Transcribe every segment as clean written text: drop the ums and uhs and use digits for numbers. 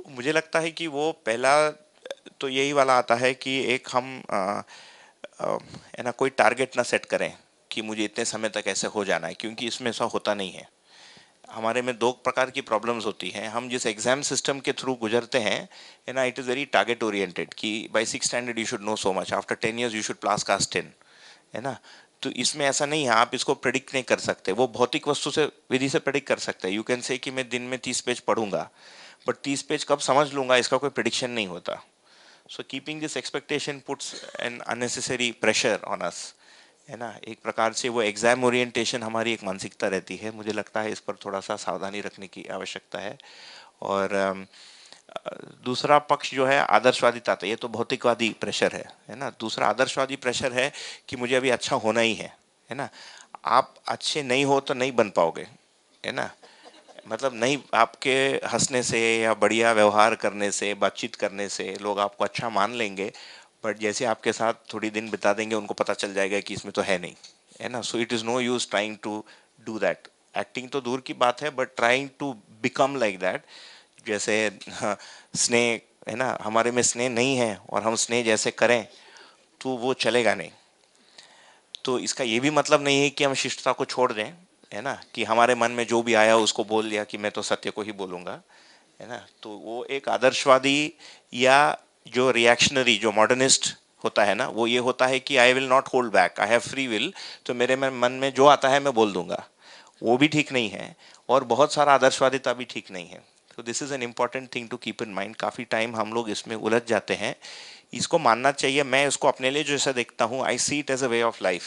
मुझे लगता है कि वो पहला तो यही वाला आता है कि एक हम है ना, कोई टारगेट ना सेट करें कि मुझे इतने समय तक ऐसे हो जाना है, क्योंकि इसमें ऐसा होता नहीं है। हमारे में दो प्रकार की प्रॉब्लम्स होती हैं। हम जिस एग्जाम सिस्टम के थ्रू गुजरते हैं, है ना, it is very target oriented कि by 6 standard you should know so much, after 10 years you should pass कास्ट 10, है ना। तो इसमें ऐसा नहीं है, आप इसको प्रेडिक्ट नहीं कर सकते। वो भौतिक वस्तु से विधि से प्रेडिक्ट कर सकते हैं। यू कैन से कि मैं दिन में 30 पेज पढ़ूंगा, बट 30 पेज कब समझ लूंगा इसका कोई प्रिडिक्शन नहीं होता। So keeping this expectation puts an unnecessary pressure on us, है ना। एक प्रकार से वो एग्जाम ओरिएंटेशन हमारी एक मानसिकता रहती है। मुझे लगता है इस पर थोड़ा सा सावधानी रखने की आवश्यकता है। और दूसरा पक्ष जो है आदर्शवादिता, ये तो भौतिकवादी प्रेशर है ना। दूसरा आदर्शवादी प्रेशर है कि मुझे अभी अच्छा होना ही है ना। आप अच्छे नहीं हो तो नहीं बन पाओगे, है ना। मतलब नहीं, आपके हंसने से या बढ़िया व्यवहार करने से, बातचीत करने से लोग आपको अच्छा मान लेंगे, बट जैसे आपके साथ थोड़ी दिन बिता देंगे उनको पता चल जाएगा कि इसमें तो है नहीं, है ना। So it is no use trying to do that. Acting तो दूर की बात है, but trying to become like that. जैसे हाँ, स्नेह, है ना, हमारे में स्नेह नहीं है और हम स्नेह जैसे करें तो वो चलेगा नहीं। तो इसका ये भी मतलब नहीं है कि हम शिष्टता को छोड़ दें, है ना, कि हमारे मन में जो भी आया उसको बोल दिया कि मैं तो सत्य को ही बोलूंगा, है ना। तो वो एक आदर्शवादी या जो रिएक्शनरी, जो मॉडर्निस्ट होता है ना, वो ये होता है कि I will not hold back, I have free will, तो मेरे मन में जो आता है मैं बोल दूंगा। वो भी ठीक नहीं है, और बहुत सारा आदर्शवादिता भी ठीक नहीं है। तो this is an important thing to keep in mind. काफ़ी टाइम हम लोग इसमें उलझ जाते हैं। इसको मानना चाहिए। मैं इसको अपने लिए जो ऐसा देखता हूँ, I see it as a way of life,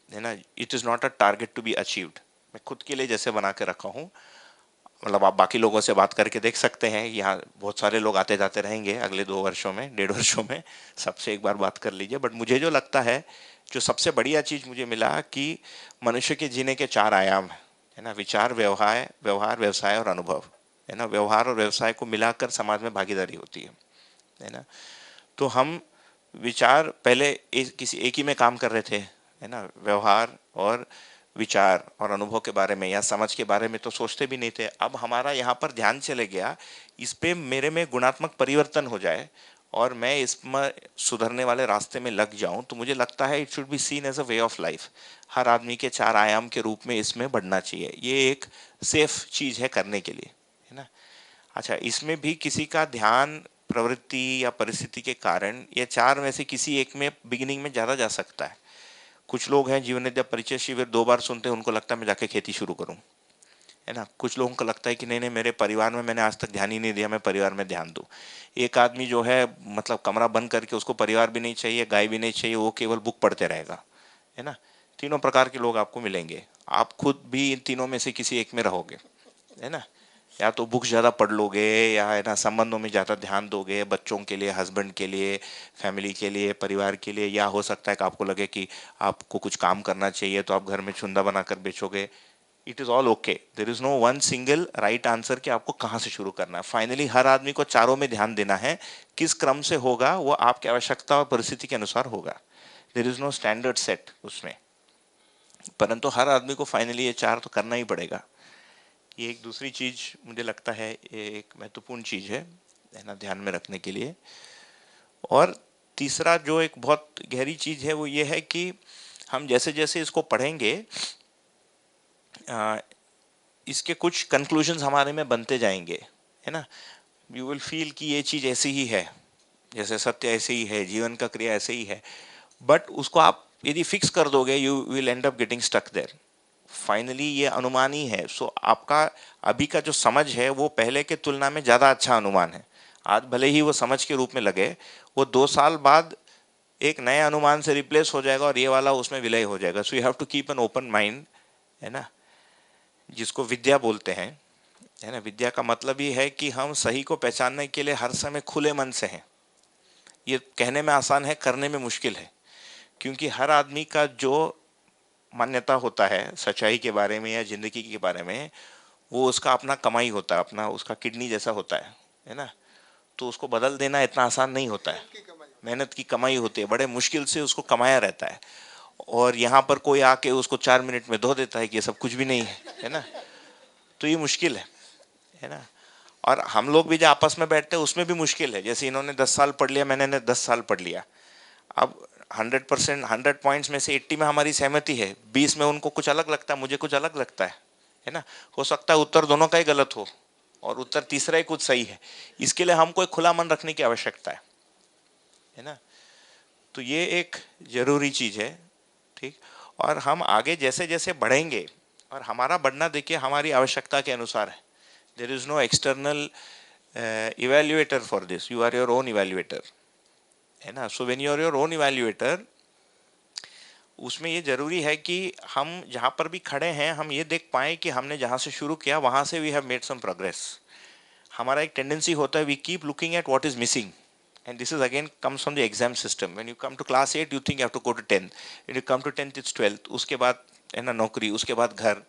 है ना। It is not a target to be achieved. मैं खुद के लिए जैसे बना के रखा हूँ, मतलब आप बाकी लोगों से बात करके देख सकते हैं। यहाँ बहुत सारे लोग आते जाते रहेंगे अगले 2 वर्षों में, 1.5 वर्षों में, सबसे एक बार बात कर लीजिए। बट मुझे जो लगता है, जो सबसे बढ़िया चीज़ मुझे मिला कि मनुष्य के जीने के 4 आयाम हैं, है ना। विचार, व्यवहार, व्यवसाय और अनुभव, है ना। व्यवहार और व्यवसाय को मिलाकर समाज में भागीदारी होती है ना। तो हम विचार पहले किसी एक ही में काम कर रहे थे, है ना। व्यवहार और विचार और अनुभव के बारे में या समझ के बारे में तो सोचते भी नहीं थे। अब हमारा यहाँ पर ध्यान चले गया, इस पे मेरे में गुणात्मक परिवर्तन हो जाए और मैं इसमें सुधरने वाले रास्ते में लग जाऊं, तो मुझे लगता है it should be seen as a way of life. हर आदमी के 4 आयाम के रूप में इसमें बढ़ना चाहिए। ये एक सेफ चीज़ है करने के लिए, है ना। अच्छा, इसमें भी किसी का ध्यान प्रवृत्ति या परिस्थिति के कारण ये 4 में से किसी एक में बिगिनिंग में ज़्यादा जा सकता है। कुछ लोग हैं जीवन जब परिचय शिविर 2 बार सुनते हैं उनको लगता है मैं जाके खेती शुरू करूं, है ना। कुछ लोगों को लगता है कि नहीं नहीं, मेरे परिवार में मैंने आज तक ध्यान ही नहीं दिया, मैं परिवार में ध्यान दूं। एक आदमी जो है, मतलब कमरा बंद करके, उसको परिवार भी नहीं चाहिए, गाय भी नहीं चाहिए, वो केवल बुक पढ़ते रहेगा, है ना। तीनों प्रकार के लोग आपको मिलेंगे। आप खुद भी इन तीनों में से किसी एक में रहोगे, है ना। या तो बुक्स ज़्यादा पढ़ लोगे, या है ना संबंधों में ज़्यादा ध्यान दोगे, बच्चों के लिए, हस्बैंड के लिए, फैमिली के लिए, परिवार के लिए। या हो सकता है कि आपको लगे कि आपको कुछ काम करना चाहिए तो आप घर में छुंदा बनाकर बेचोगे। It is all okay. There is no one single right answer कि आपको कहाँ से शुरू करना है। फाइनली हर आदमी को चारों में ध्यान देना है। किस क्रम से होगा वो आपकी आवश्यकता और परिस्थिति के अनुसार होगा। There is no standard set उसमें, परंतु हर आदमी को फाइनली ये 4 तो करना ही पड़ेगा। ये एक दूसरी चीज मुझे लगता है, ये एक महत्वपूर्ण चीज है ना, ध्यान में रखने के लिए। और तीसरा जो एक बहुत गहरी चीज है वो ये है कि हम जैसे जैसे इसको पढ़ेंगे, आ, इसके कुछ कंक्लूजन्स हमारे में बनते जाएंगे, है ना। यू विल फील कि ये चीज ऐसी ही है, जैसे सत्य ऐसे ही है, जीवन का क्रिया ऐसे ही है। बट उसको आप यदि फिक्स कर दोगे, you will end up getting stuck there. Finally ये अनुमान ही है। सो आपका अभी का जो समझ है वो पहले के तुलना में ज़्यादा अच्छा अनुमान है। आज भले ही वो समझ के रूप में लगे, वो 2 साल बाद एक नए अनुमान से रिप्लेस हो जाएगा और ये वाला उसमें विलय हो जाएगा। So you have to keep an open mind, है ना, जिसको विद्या बोलते हैं, है ना। विद्या का मतलब ये है कि हम सही को पहचानने के लिए हर समय खुले मन से हैं। ये कहने में आसान है, करने में मुश्किल है, क्योंकि हर आदमी का जो मान्यता होता है सच्चाई के बारे में या जिंदगी के बारे में, वो उसका अपना कमाई होता है, अपना उसका किडनी जैसा होता है ना। तो उसको बदल देना इतना आसान नहीं होता है। मेहनत की कमाई होती है, बड़े मुश्किल से उसको कमाया रहता है। और यहाँ पर कोई आके उसको 4 मिनट में धो देता है कि ये सब कुछ भी नहीं है, है ना। तो ये मुश्किल है ना। और हम लोग भी जो आपस में बैठते हैं उसमें भी मुश्किल है, जैसे इन्होंने 10 साल पढ़ लिया, मैंने 10 साल पढ़ लिया। अब 100%, 100 पॉइंट्स में से 80 में हमारी सहमति है, 20 में उनको कुछ अलग लगता है, मुझे कुछ अलग लगता है ना। हो सकता है उत्तर दोनों का ही गलत हो और उत्तर तीसरा ही कुछ सही है। इसके लिए हमको एक खुला मन रखने की आवश्यकता है ना। तो ये एक जरूरी चीज है। ठीक। और हम आगे जैसे जैसे बढ़ेंगे, और हमारा बढ़ना देखिए हमारी आवश्यकता के अनुसार है। There is no external evaluator for this, you are your own evaluator, है ना। So when you are your own evaluator, उसमें ये जरूरी है कि हम जहाँ पर भी खड़े हैं हम ये देख पाए कि हमने जहाँ से शुरू किया वहाँ से we have made some progress. हमारा एक टेंडेंसी होता है, we keep looking at what is missing, and this is again comes from the exam system. When you come to class 8 you think you have to go to 10th, when you come to 10th it's 12th, उसके बाद है ना नौकरी, उसके बाद घर,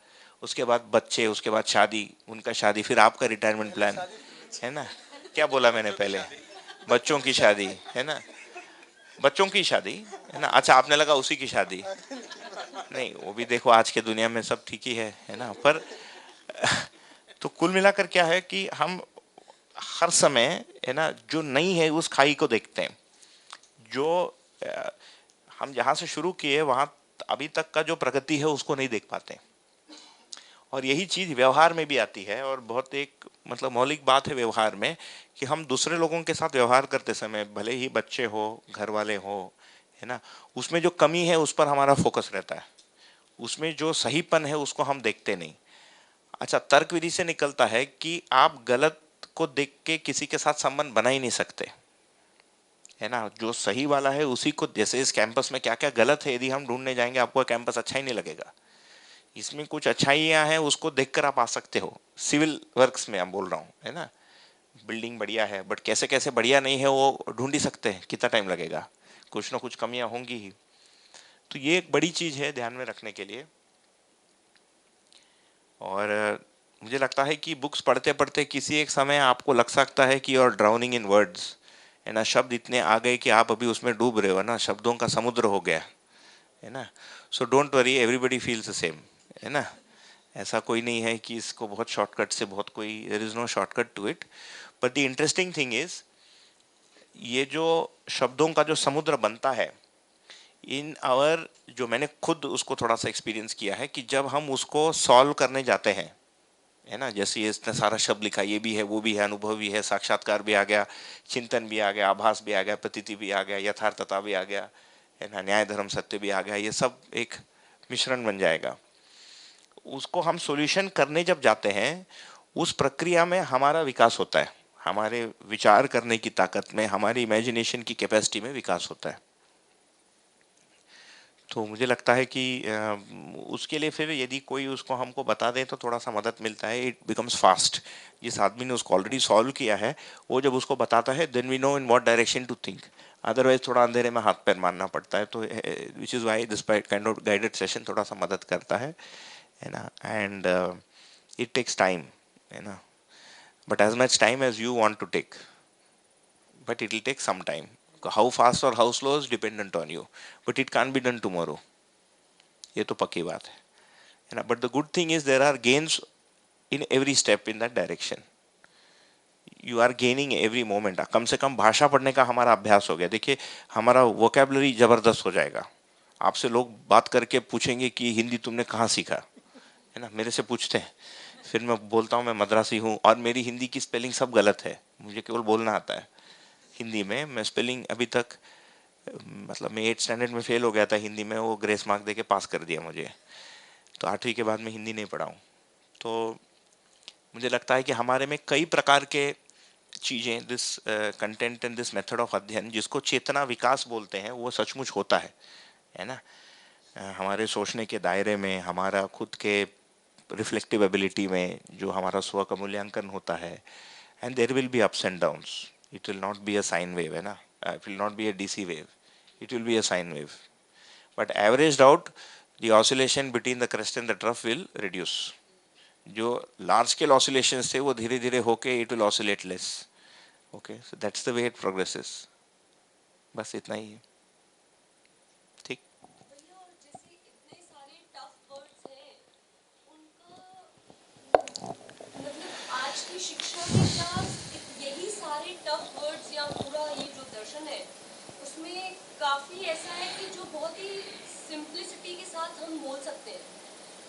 उसके बाद बच्चे, उसके बाद शादी, उनका शादी, फिर आपका रिटायरमेंट प्लान, है ना। क्या बोला मैंने पहले, बच्चों की शादी, है ना, बच्चों की शादी, है ना। अच्छा आपने लगा उसी की शादी, नहीं वो भी देखो आज के दुनिया में सब ठीक ही है ना। पर तो कुल मिलाकर क्या है कि हम हर समय, है ना, जो नहीं है उस खाई को देखते हैं। जो अ, हम जहां से शुरू किए वहां अभी तक का जो प्रगति है उसको नहीं देख पाते। और यही चीज व्यवहार में भी आती है, और बहुत एक मतलब मौलिक बात है व्यवहार में कि हम दूसरे लोगों के साथ व्यवहार करते समय, भले ही बच्चे हो, घर वाले हो, है ना, उसमें जो कमी है उस पर हमारा फोकस रहता है, उसमें जो सहीपन है उसको हम देखते नहीं। अच्छा, तर्क विधि से निकलता है कि आप गलत को देख के किसी के साथ संबंध बना ही नहीं सकते, है ना। जो सही वाला है उसी को, जैसे इस कैंपस में क्या क्या गलत है यदि हम ढूंढने जाएंगे आपको कैंपस अच्छा ही नहीं लगेगा। इसमें कुछ अच्छाइयां हैं उसको देखकर आप आ सकते हो। सिविल वर्क्स में हम बोल रहा हूँ, है ना, बिल्डिंग बढ़िया है बट कैसे कैसे बढ़िया नहीं है वो ढूंढ ही सकते हैं, कितना टाइम लगेगा, कुछ ना कुछ कमियां होंगी ही। तो ये एक बड़ी चीज है ध्यान में रखने के लिए। और मुझे लगता है कि बुक्स पढ़ते पढ़ते किसी एक समय आपको लग सकता है कि you are drowning in words, है ना, शब्द इतने आ गए कि आप अभी उसमें डूब रहे हो ना, शब्दों का समुद्र हो गया, है ना। So don't worry, everybody feels the same, है ना। ऐसा कोई नहीं है कि इसको बहुत शॉर्टकट से, बहुत कोई, there is no shortcut to it. But the interesting thing is, ये जो शब्दों का जो समुद्र बनता है इन आवर, जो मैंने खुद उसको थोड़ा सा एक्सपीरियंस किया है कि जब हम उसको सॉल्व करने जाते हैं, है ना, जैसे ये इतना सारा शब्द लिखा, ये भी है, वो भी है, अनुभव भी है, साक्षात्कार भी आ गया, चिंतन भी आ गया, आभास भी आ गया, प्रतीति भी आ गया, यथार्थता भी आ गया, है ना, न्याय धर्म सत्य भी आ गया, ये सब एक मिश्रण बन जाएगा। उसको हम सॉल्यूशन करने जब जाते हैं, उस प्रक्रिया में हमारा विकास होता है, हमारे विचार करने की ताकत में, हमारी इमेजिनेशन की कैपेसिटी में विकास होता है। तो मुझे लगता है कि उसके लिए फिर यदि कोई उसको हमको बता दे तो थोड़ा सा मदद मिलता है, इट बिकम्स फास्ट। जिस आदमी ने उसको ऑलरेडी सॉल्व किया है वो जब उसको बताता है then we know in what direction to think. Otherwise थोड़ा अंधेरे में हाथ पैर मारना पड़ता है। तो which is why this kind of guided session थोड़ा सा मदद करता है ना। एंड इट टेक्स टाइम, है ना, but as much time as you want to take, but it will take some time. How fast or how slow is dependent on you, but it can't be done tomorrow, ये तो पक्की बात है ना। But the good thing is there are gains in every step in that direction, you are gaining every moment. कम से कम भाषा पढ़ने का हमारा अभ्यास हो गया, देखिए हमारा वोकेबलरी जबरदस्त हो जाएगा। आपसे लोग बात करके पूछेंगे कि हिंदी तुमने कहाँ सीखा, है ना, मेरे से पूछते हैं, फिर मैं बोलता हूँ मैं मद्रासी हूँ, और मेरी हिंदी की स्पेलिंग सब गलत है, मुझे केवल बोलना आता है हिंदी में। मैं स्पेलिंग अभी तक, मतलब मैं 8 स्टैंडर्ड में फेल हो गया था हिंदी में, वो ग्रेस मार्क दे के पास कर दिया मुझे। तो 8वीं के बाद मैं हिंदी नहीं पढ़ा हूँ। तो मुझे लगता है कि हमारे में कई प्रकार के चीज़ें, this content and this method of अध्ययन जिसको चेतना विकास बोलते हैं वो सचमुच होता है ना। हमारे सोचने के दायरे में, हमारा खुद के रिफ्लेक्टिव एबिलिटी में जो हमारा स्व का मूल्यांकन होता है, and there will be ups and downs, it will not be a sine wave, है ना, it will not be a DC wave, it will be a sine wave, but averaged out the oscillation between the crest and the trough will reduce। जो large scale oscillations थे वो धीरे धीरे होके it will oscillate less. Okay, so that's the way it progresses. बस इतना ही है। ठीक। भैया, और जैसे इतने सारे टफ वर्ड्स हैं, उनका मतलब आज की शिक्षा में क्या में काफ़ी ऐसा है कि जो बहुत ही सिंप्लिसिटी के साथ हम बोल सकते हैं,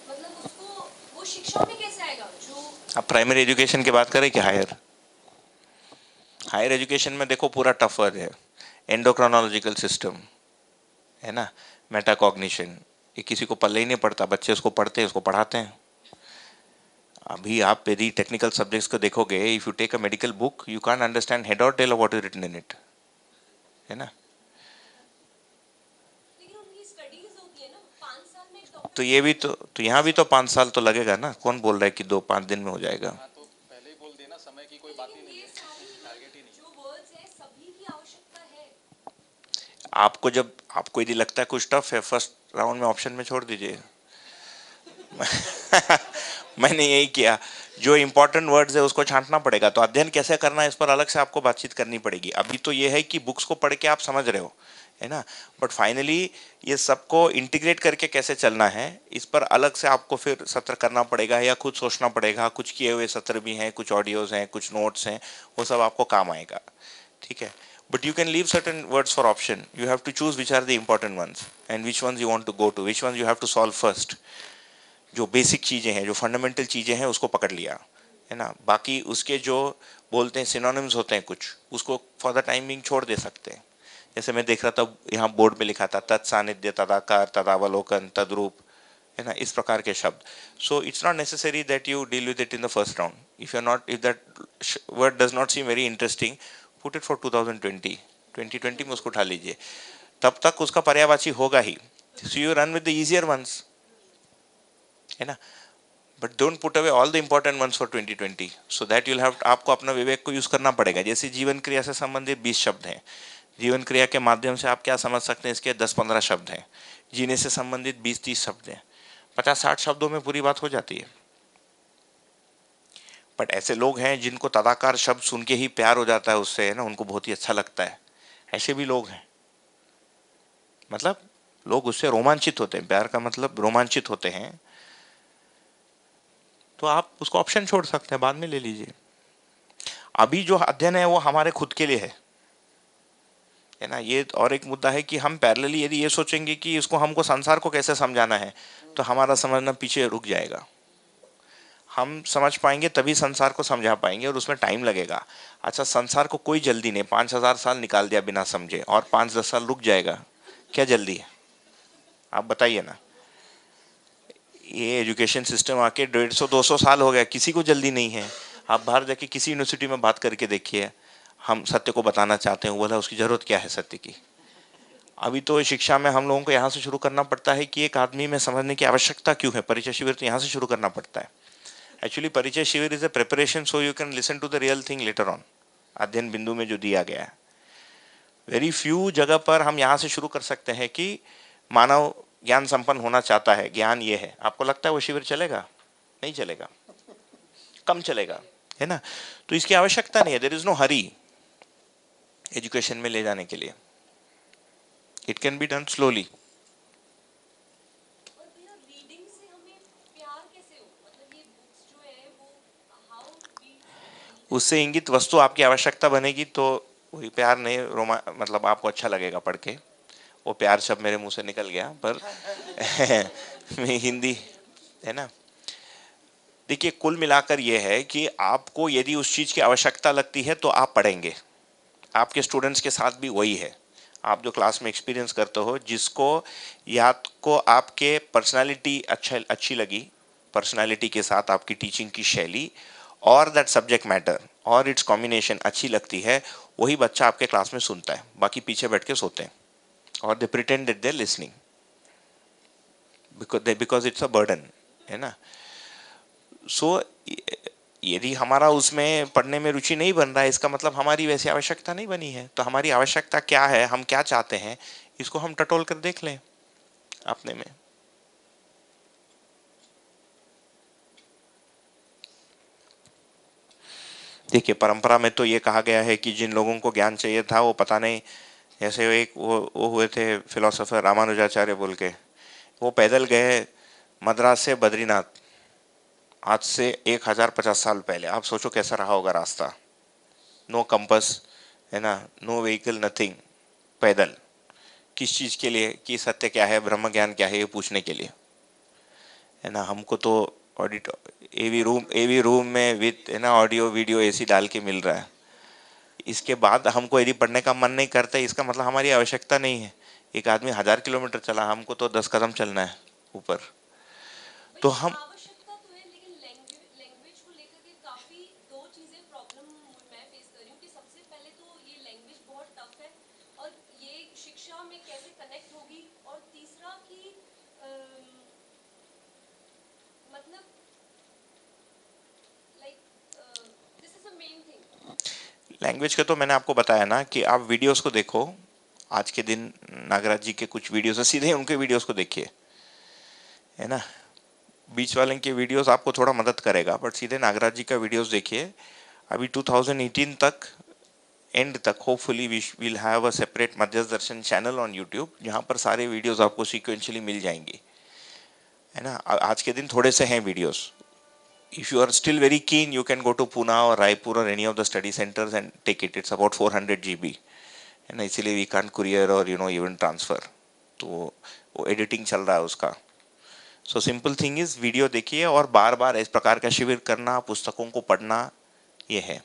मतलब उसको वो शिक्षा में कैसे आएगा जो आप प्राइमरी एजुकेशन की बात करें कि हायर? हायर एजुकेशन में देखो पूरा टफ वर्ड है, एंडोक्रोनोलॉजिकल सिस्टम, है ना, मेटाकॉग्निशन, ये किसी को पल्ले ही नहीं पड़ता, बच्चे उसको पढ़ते हैं, उसको पढ़ाते हैं। अभी आप यदि टेक्निकल सब्जेक्ट्स को देखोगे, if you take a medical book you can't understand head और tail of what is written in it, है ना। लेकिन उनकी स्टडीज होती है ना, 5 साल में एक डॉक्टर तो की ये भी स्टडी। तो यहाँ भी तो 5 साल तो लगेगा ना, कौन बोल रहा है कि 2-5 दिन में हो जाएगा। हाँ तो पहले ही बोल दिया ना, समय की कोई बात ही लेकिन नहीं ये है, सारी टारगेट ही नहीं है। जो वर्ड्स हैं सभी की आवश्यकता है। आपको जब आपको यदि लगता है कुछ टफ है, फर्स्ट राउंड में ऑप्शन में छोड़ दीजिए। मैंने यही किया, जो इंपॉर्टेंट वर्ड्स है उसको छांटना पड़ेगा। तो अध्ययन कैसे करना है इस पर अलग से आपको बातचीत करनी पड़ेगी। अभी तो ये है कि बुक्स को पढ़ के आप समझ रहे हो, है ना, बट फाइनली ये सबको इंटीग्रेट करके कैसे चलना है इस पर अलग से आपको फिर सत्र करना पड़ेगा या खुद सोचना पड़ेगा। कुछ किए हुए सत्र भी हैं, कुछ ऑडियोज हैं, कुछ नोट्स हैं, वो सब आपको काम आएगा, ठीक है। But you can leave certain words for option, you have to choose which are the important ones and which ones you want to go to, which ones you have to solve first. जो basic चीज़ें हैं, जो fundamental चीज़ें हैं उसको पकड़ लिया, है ना। बाकी उसके जो बोलते हैं सिनोनिम्स होते हैं कुछ, उसको फॉर द टाइमिंग छोड़ दे सकते हैं। जैसे मैं देख रहा था यहाँ बोर्ड पे लिखा था तत्सानिध्य, तदाकार, तदावलोकन, तद्रूप, है ना, इस प्रकार के शब्द। So it's not necessary that you deal with it in the first round. If you are not, if that word does not seem very interesting, put it for 2020, 2020 में उसको उठा लीजिए, तब तक उसका पर्यायवाची होगा ही। So you run with the easier ones, है ना, but don't put away all the important ones for 2020, so that you'll have, आपको अपना विवेक को यूज करना पड़ेगा। जैसे जीवन क्रिया से संबंधित 20 शब्द हैं, जीवन क्रिया के माध्यम से आप क्या समझ सकते हैं इसके 10-15 शब्द हैं, जीने से संबंधित 20-30 शब्द हैं, 50-60 शब्दों में पूरी बात हो जाती है। बट ऐसे लोग हैं जिनको तदाकार शब्द सुन के ही प्यार हो जाता है उससे, है ना, उनको बहुत ही अच्छा लगता है, ऐसे भी लोग हैं। मतलब लोग उससे रोमांचित होते हैं, प्यार का मतलब रोमांचित होते हैं। तो आप उसको ऑप्शन छोड़ सकते हैं, बाद में ले लीजिए। अभी जो अध्ययन है वो हमारे खुद के लिए है ना। ये और एक मुद्दा है कि हम पैरेलली यदि ये सोचेंगे कि इसको हमको संसार को कैसे समझाना है, तो हमारा समझना पीछे रुक जाएगा। हम समझ पाएंगे तभी संसार को समझा पाएंगे, और उसमें टाइम लगेगा। अच्छा, संसार को कोई जल्दी नहीं, 5,000 साल निकाल दिया बिना समझे और 5-10 साल रुक जाएगा, क्या जल्दी है? आप बताइए ना। ये एजुकेशन सिस्टम आके 150-200 साल हो गया, किसी को जल्दी नहीं है। आप बाहर जाके किसी यूनिवर्सिटी में बात करके देखिए, हम सत्य को बताना चाहते हैं, बोला उसकी जरूरत क्या है सत्य की। अभी तो शिक्षा में हम लोगों को यहाँ से शुरू करना पड़ता है कि एक आदमी में समझने की आवश्यकता क्यों है। परिचय शिविर तो यहाँ से शुरू करना पड़ता है। एक्चुअली परिचय शिविर is a preparation so you can listen to the real thing later on. अध्ययन बिंदु में जो दिया गया है, वेरी फ्यू जगह पर हम यहाँ से शुरू कर सकते हैं कि मानव ज्ञान संपन्न होना चाहता है, ज्ञान ये है। आपको लगता है वो शिविर चलेगा? नहीं चलेगा, कम चलेगा, है ना। तो इसकी आवश्यकता नहीं है, there is no hurry education में ले जाने के लिए। इट कैन बी डन स्लोली। और भैया रीडिंग से हमें प्यार कैसे हो, मतलब ये बुक्स जो है वो हाउ वी रीड। उससे इंगित वस्तु आपकी आवश्यकता बनेगी, तो वही प्यार नहीं, रोमा मतलब आपको अच्छा लगेगा पढ़ के। वो प्यार शब्द मेरे मुंह से निकल गया, पर मैं हिंदी, है ना। देखिए कुल मिलाकर ये है कि आपको यदि उस चीज़ की आवश्यकता लगती है तो आप पढ़ेंगे। आपके स्टूडेंट्स के साथ भी वही है। आप जो क्लास में एक्सपीरियंस करते हो, जिसको या को आपके पर्सनालिटी अच्छी लगी, पर्सनालिटी के साथ आपकी टीचिंग की शैली और दैट सब्जेक्ट मैटर और इट्स कॉम्बिनेशन अच्छी लगती है, वही बच्चा आपके क्लास में सुनता है। बाकी पीछे बैठ के सोते हैं और they pretend that they are listening because it's a burden, है ना। सो यदि हमारा उसमें पढ़ने में रुचि नहीं बन रहा है, इसका मतलब हमारी वैसी आवश्यकता नहीं बनी है। तो हमारी आवश्यकता क्या है, हम क्या चाहते हैं, इसको हम टटोल कर देख लें अपने में। देखिए परंपरा में तो ये कहा गया है कि जिन लोगों को ज्ञान चाहिए था वो पता नहीं, जैसे एक वो हुए थे फिलोसोफर रामानुजाचार्य बोल के, वो पैदल गए मद्रास से बद्रीनाथ, आज से 1,050 साल पहले। आप सोचो कैसा रहा होगा रास्ता, नो कंपस, है ना, नो व्हीकल, नथिंग, पैदल। किस चीज़ के लिए, कि सत्य क्या है, ब्रह्म ज्ञान क्या है, ये पूछने के लिए, है ना। हमको तो ऑडिट एवी रूम में विथ, है ना, ऑडियो वीडियो एसी डाल के मिल रहा है। इसके बाद हमको यदि पढ़ने का मन नहीं करता, इसका मतलब हमारी आवश्यकता नहीं है। एक आदमी 1000 किलोमीटर चला, हमको तो 10 कदम चलना है ऊपर। तो भाई हम आवश्यकता तो है, लेकिन लैंग्वेज को लेकर के काफी दो चीजें प्रॉब्लम मैं फेस कर रही हूँ कि सबसे पहले तो ये लैंग्वेज बहुत टफ है और ये शिक्षा में कैसे कनेक्ट होगी, और तीसरा कि मतलब like this is a main thing. Language के तो मैंने आपको बताया ना कि आप वीडियोस को देखो। आज के दिन नागराज जी के कुछ वीडियोस है, सीधे उनके वीडियोस को देखिए, है ना। बीच वाले के वीडियोस आपको थोड़ा मदद करेगा, बट सीधे नागराज जी का वीडियोस देखिए। अभी 2018 तक, एंड तक, hopefully we will have a separate Madhyasth Darshan channel on YouTube, जहाँ पर सारे वीडियोस आपको सीक्वेंशियली मिल जाएंगे, है ना। आज के दिन थोड़े से हैं videos. If you are still very keen, you can go to Pune or Raipur or any of the study centers and take it. It's about 400 GB, है ना। इसीलिए we can't courier or even transfer. तो वो editing चल रहा है उसका। So simple thing is, video देखिए और बार बार इस प्रकार का शिविर करना, पुस्तकों को पढ़ना, ये है।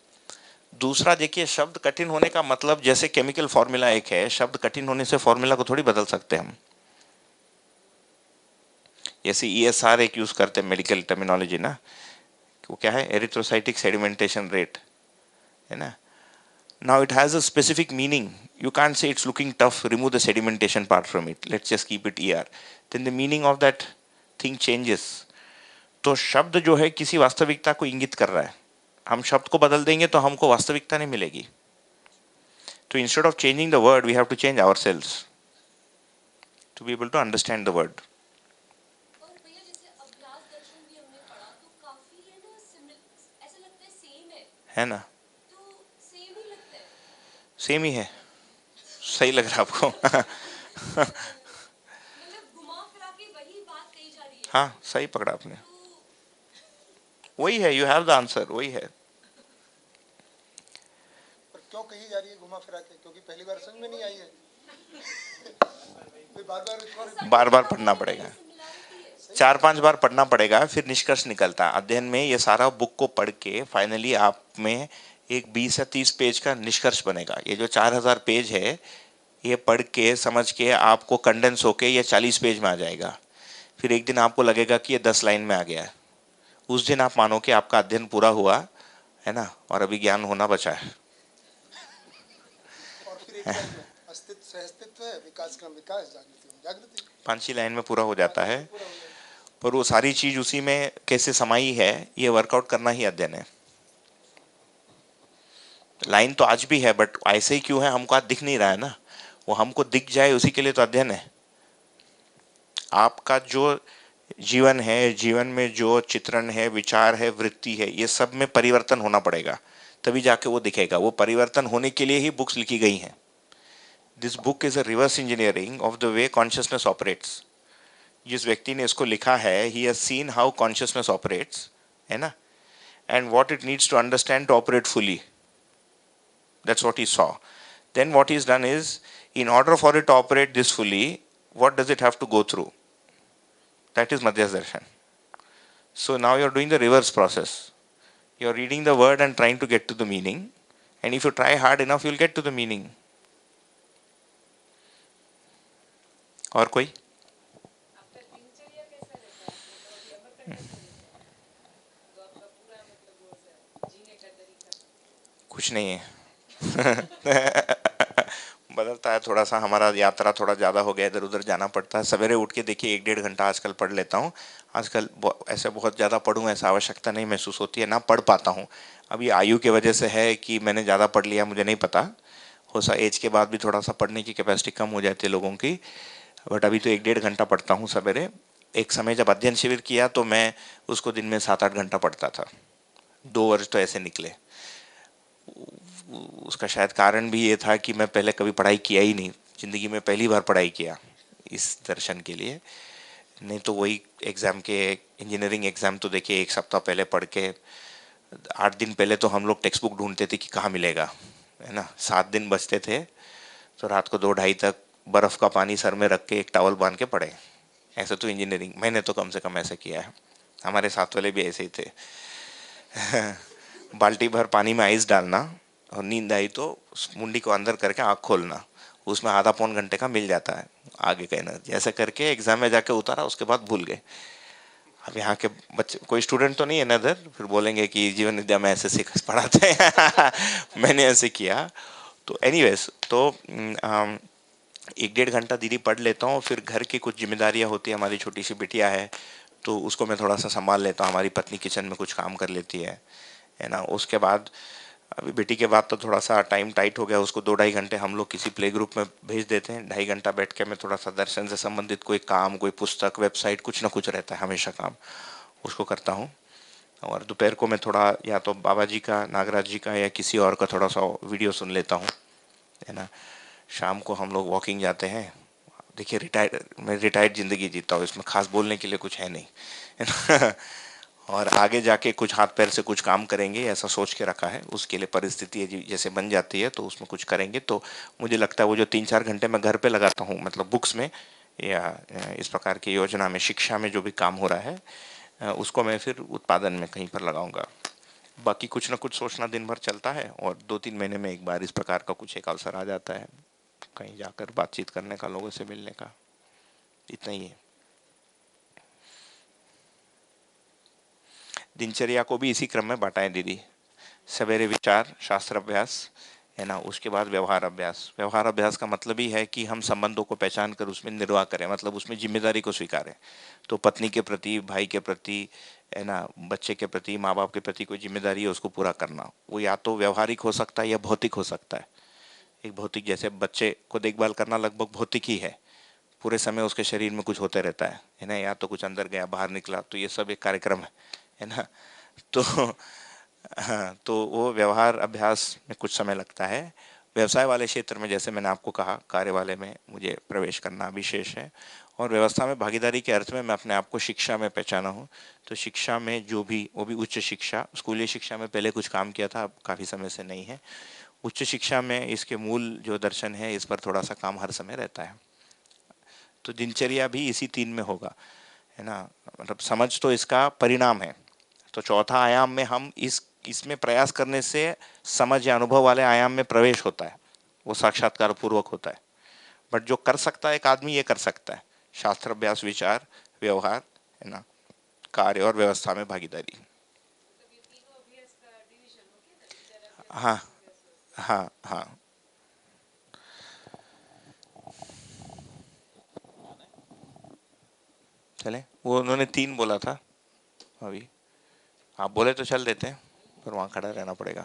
दूसरा देखिए, शब्द कठिन होने का मतलब, जैसे केमिकल फॉर्मूला एक है, शब्द कठिन होने से फॉर्मूला को थोड़ी बदल सकते हम। जैसे ESR एक यूज करते हैं मेडिकल टर्मिनोलॉजी ना, वो क्या है, एरिथ्रोसाइटिक सेडिमेंटेशन रेट, है ना। Now it has a specific meaning. You can't say it's looking tough, remove the sedimentation part from it. Let's just keep it ER. Then the meaning of that thing changes. तो शब्द जो है किसी वास्तविकता को इंगित कर रहा है। हम शब्द को बदल देंगे तो हमको वास्तविकता नहीं मिलेगी। तो instead of changing the word, we have to change ourselves to be able to understand the word. और भैया जैसे अभ्यास दर्शन भी हमने पढ़ा तो काफी है ना, ऐसा लगता है सेम है ना, तो सेम ही लगता है। सेम ही है। सही लग रहा है आपको? मतलब घुमा फिरा के वही बात कही जा रही है। हाँ, सही पकड़ा आपने। तो वही है, यू हैव द आंसर, वही है। पर क्यों कही जा रही है घुमा फिरा के? क्योंकि पहली बार समझ में नहीं आई है। कोई बार बार बार बार पढ़ना पड़ेगा, सिमिलैरिटी है। 4-5 बार पढ़ना पड़ेगा, फिर निष्कर्ष निकलता है अध्ययन में। ये सारा बुक को पढ़ के फाइनली आप में एक 20 या 30 पेज का निष्कर्ष बनेगा। ये जो 4000 पेज है, ये पढ़ के समझ के आपको कंडेंस होके ये 40 पेज में आ जाएगा। फिर एक दिन आपको लगेगा कि ये 10 लाइन में आ गया है। उस दिन आप मानो कि आपका अध्ययन पूरा हुआ, है ना, और अभी ज्ञान होना बचा है। और फिर एक लाइन में अस्तित्व सहअस्तित्व है, विकास क्रम विकास, जागृति में जागृति। 5 ही लाइन में पूरा हो जाता है। पूरा हो जाएगा। पर वो सारी चीज उसी में कैसे समाई है, ये वर्कआउट करना ही अध्ययन है। लाइन तो आज भी है, बट ऐसे ही क्यों है, हमको आज दिख नहीं रहा है ना। वो हमको दिख जाए उसी के लिए तो अध्ययन है। आपका जो जीवन है, जीवन में जो चित्रण है, विचार है, वृत्ति है, ये सब में परिवर्तन होना पड़ेगा, तभी जाके वो दिखेगा। वो परिवर्तन होने के लिए ही बुक्स लिखी गई हैं। This book is a reverse engineering of the way consciousness operates. जिस व्यक्ति ने इसको लिखा है, he has seen how consciousness operates, है ना, and what it needs to understand to operate fully. That's what he saw. Then what he's done is, in order for it to operate this fully, what does it have to go through? That is Madhyas Darshan. So now you're doing the reverse process. You're reading the word and trying to get to the meaning. And if you try hard enough, you'll get to the meaning. और कोई? आपका दिनचर्या कैसा रहता है? मतलब अभी अमर कंटक में तो आपका पूरा मतलब वो जीने का तरीका कुछ नहीं है। बदलता है थोड़ा सा, हमारा यात्रा थोड़ा ज़्यादा हो गया, इधर उधर जाना पड़ता है। सवेरे उठ के देखिए 1-1.5 घंटा आजकल पढ़ लेता हूँ। आजकल ऐसे बहुत ज़्यादा पढ़ूँ ऐसा आवश्यकता नहीं महसूस होती है, ना पढ़ पाता हूँ। अभी आयु के वजह से है कि मैंने ज़्यादा पढ़ लिया, मुझे नहीं पता। हो सा एज के बाद भी थोड़ा सा पढ़ने की कैपेसिटी कम हो जाती है लोगों की, बट अभी तो 1-1.5 घंटा पढ़ता हूँ सवेरे। एक समय जब अध्ययन शिविर किया तो मैं उसको दिन में 7-8 घंटा पढ़ता था। 2 वर्ष तो ऐसे निकले। उसका शायद कारण भी ये था कि मैं पहले कभी पढ़ाई किया ही नहीं, ज़िंदगी में पहली बार पढ़ाई किया इस दर्शन के लिए। नहीं तो वही एग्ज़ाम के, इंजीनियरिंग एग्ज़ाम तो देखिए 1 सप्ताह पहले पढ़ के, 8 दिन पहले तो हम लोग टेक्स्ट बुक ढूंढते थे कि कहाँ मिलेगा, है ना। 7 दिन बचते थे तो रात को 2-2:30 तक बर्फ़ का पानी सर में रख के एक टॉवल बांध के पढ़े। ऐसे तो इंजीनियरिंग मैंने तो कम से कम ऐसे किया है, हमारे साथ वाले भी ऐसे ही थे। बाल्टी भर पानी में आइस डालना और नींद आई तो उस मुंडी को अंदर करके आँख खोलना, उसमें आधा पौन घंटे का मिल जाता है आगे का एनर्जी। ऐसे करके एग्जाम में जाके उतारा, उसके बाद भूल गए। अब यहाँ के बच्चे, कोई स्टूडेंट तो नहीं है नदर, फिर बोलेंगे कि जीवन विद्या में ऐसे सीख पढ़ाते हैं। मैंने ऐसे किया। तो एनीवेज, तो 1 डेढ़ घंटा दीदी पढ़ लेता हूँ, फिर घर की कुछ जिम्मेदारियाँ होती है, हमारी छोटी सी बिटिया है तो उसको मैं थोड़ा सा संभाल लेता हूँ, हमारी पत्नी किचन में कुछ काम कर लेती है ना। उसके बाद अभी बेटी के बाद तो थोड़ा सा टाइम टाइट हो गया, उसको 2 ढाई घंटे हम लोग किसी प्ले ग्रुप में भेज देते हैं। 2.5 घंटा बैठ के मैं थोड़ा सा दर्शन से संबंधित कोई काम, कोई पुस्तक, वेबसाइट, कुछ ना कुछ रहता है हमेशा काम, उसको करता हूँ। और दोपहर को मैं थोड़ा या तो बाबा जी का, नागराज जी का या किसी और का थोड़ा सा वीडियो सुन लेता हूँ, है ना। शाम को हम लोग वॉकिंग जाते हैं। देखिए मैं रिटायर्ड ज़िंदगी जीता हूँ, इसमें खास बोलने के लिए कुछ है नहीं, है ना। और आगे जाके कुछ हाथ पैर से कुछ काम करेंगे ऐसा सोच के रखा है, उसके लिए परिस्थिति जैसे बन जाती है तो उसमें कुछ करेंगे। तो मुझे लगता है वो जो 3-4 घंटे मैं घर पे लगाता हूँ, मतलब बुक्स में या इस प्रकार की योजना में, शिक्षा में जो भी काम हो रहा है, उसको मैं फिर उत्पादन में कहीं पर लगाऊंगा। बाकी कुछ ना कुछ सोचना दिन भर चलता है, और 2-3 महीने में एक बार इस प्रकार का कुछ एक अवसर आ जाता है, कहीं जाकर बातचीत करने का, लोगों से मिलने का। इतना ही है। दिनचर्या को भी इसी क्रम में बांटा है दीदी। सवेरे विचार शास्त्र अभ्यास, है ना, उसके बाद व्यवहार अभ्यास। व्यवहार अभ्यास का मतलब ही है कि हम संबंधों को पहचान कर उसमें निर्वाह करें, मतलब उसमें जिम्मेदारी को स्वीकारें। तो पत्नी के प्रति, भाई के प्रति, है ना, बच्चे के प्रति, माँ बाप के प्रति कोई जिम्मेदारी है उसको पूरा करना, वो या तो व्यवहारिक हो सकता है या भौतिक हो सकता है। एक भौतिक, जैसे बच्चे को देखभाल करना लगभग भौतिक ही है, पूरे समय उसके शरीर में कुछ होते रहता है ना, या तो कुछ अंदर गया बाहर निकला, तो ये सब एक कार्यक्रम है ना। तो हाँ, तो वो व्यवहार अभ्यास में कुछ समय लगता है। व्यवसाय वाले क्षेत्र में, जैसे मैंने आपको कहा, कार्य वाले में मुझे प्रवेश करना विशेष है। और व्यवस्था में भागीदारी के अर्थ में मैं अपने आप को शिक्षा में पहचाना हूँ। तो शिक्षा में जो भी, वो भी उच्च शिक्षा, स्कूली शिक्षा में पहले कुछ काम किया था, अब काफ़ी समय से नहीं है। उच्च शिक्षा में इसके मूल जो दर्शन है, इस पर थोड़ा सा काम हर समय रहता है। तो दिनचर्या भी इसी 3 में होगा, है ना। मतलब समझ तो इसका परिणाम है। तो चौथा आयाम में हम इसमें प्रयास करने से समझ या अनुभव वाले आयाम में प्रवेश होता है, वो साक्षात्कार पूर्वक होता है। बट जो कर सकता है एक आदमी, ये कर सकता है, शास्त्र अभ्यास, विचार, व्यवहार, है ना, कार्य और व्यवस्था में भागीदारी। मतलब ये तीनों अभ्यास का डिवीजन हो गया ना, विचार अभ्यास, हाँ, ज्ञान अभ्यास और हाँ, हाँ। चले, वो उन्होंने 3 बोला था अभी, आप बोले तो चल देते हैं, पर वहाँ खड़ा रहना पड़ेगा।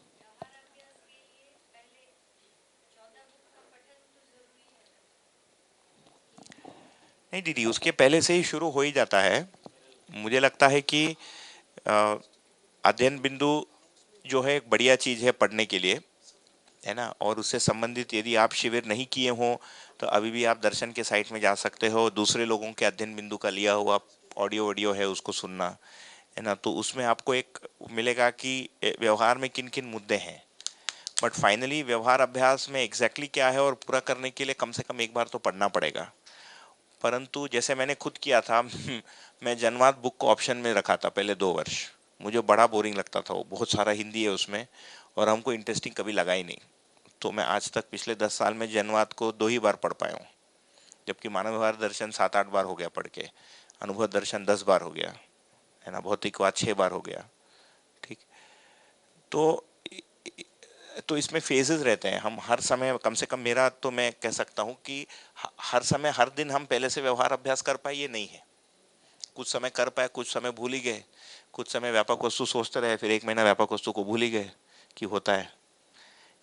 व्यवहार अभ्यास के लिए पहले 14 बुक का पठन तो जरूरी है ना? नहीं दीदी, उसके पहले से ही शुरू हो ही जाता है। मुझे लगता है कि अ, अध्ययन बिंदु जो है एक बढ़िया चीज़ है पढ़ने के लिए, है ना। और उससे संबंधित यदि आप शिविर नहीं किए हों तो अभी भी आप दर्शन के साइट में जा सकते हो, दूसरे लोगों के अध्ययन बिंदु का लिया हुआ ऑडियो वीडियो है, उसको सुनना, है ना। तो उसमें आपको एक मिलेगा कि व्यवहार में किन किन मुद्दे हैं। बट फाइनली व्यवहार अभ्यास में एग्जैक्टली क्या है और पूरा करने के लिए कम से कम एक बार तो पढ़ना पड़ेगा। परंतु जैसे मैंने खुद किया था, मैं जनवाद बुक को ऑप्शन में रखा था पहले 2 वर्ष। मुझे बड़ा बोरिंग लगता था, वो बहुत सारा हिंदी है उसमें, और हमको इंटरेस्टिंग कभी लगा ही नहीं। तो मैं आज तक पिछले 10 साल में जनवाद को 2 ही बार पढ़ पाया हूँ, जबकि मानव व्यवहार दर्शन 7-8 बार हो गया पढ़ के, अनुभव दर्शन 10 बार हो गया, है ना, भौतिकवाद 6 बार हो गया। ठीक। तो तो इसमें फेजेस रहते हैं, हम हर समय, कम से कम मेरा तो मैं कह सकता हूँ कि हर समय हर दिन हम पहले से व्यवहार अभ्यास कर पाए, ये नहीं है। कुछ समय कर पाए, कुछ समय भूल ही गए। कुछ समय व्यापक वस्तु सोचते रहे, फिर 1 महीना व्यापक वस्तु को भूल ही गए कि होता है।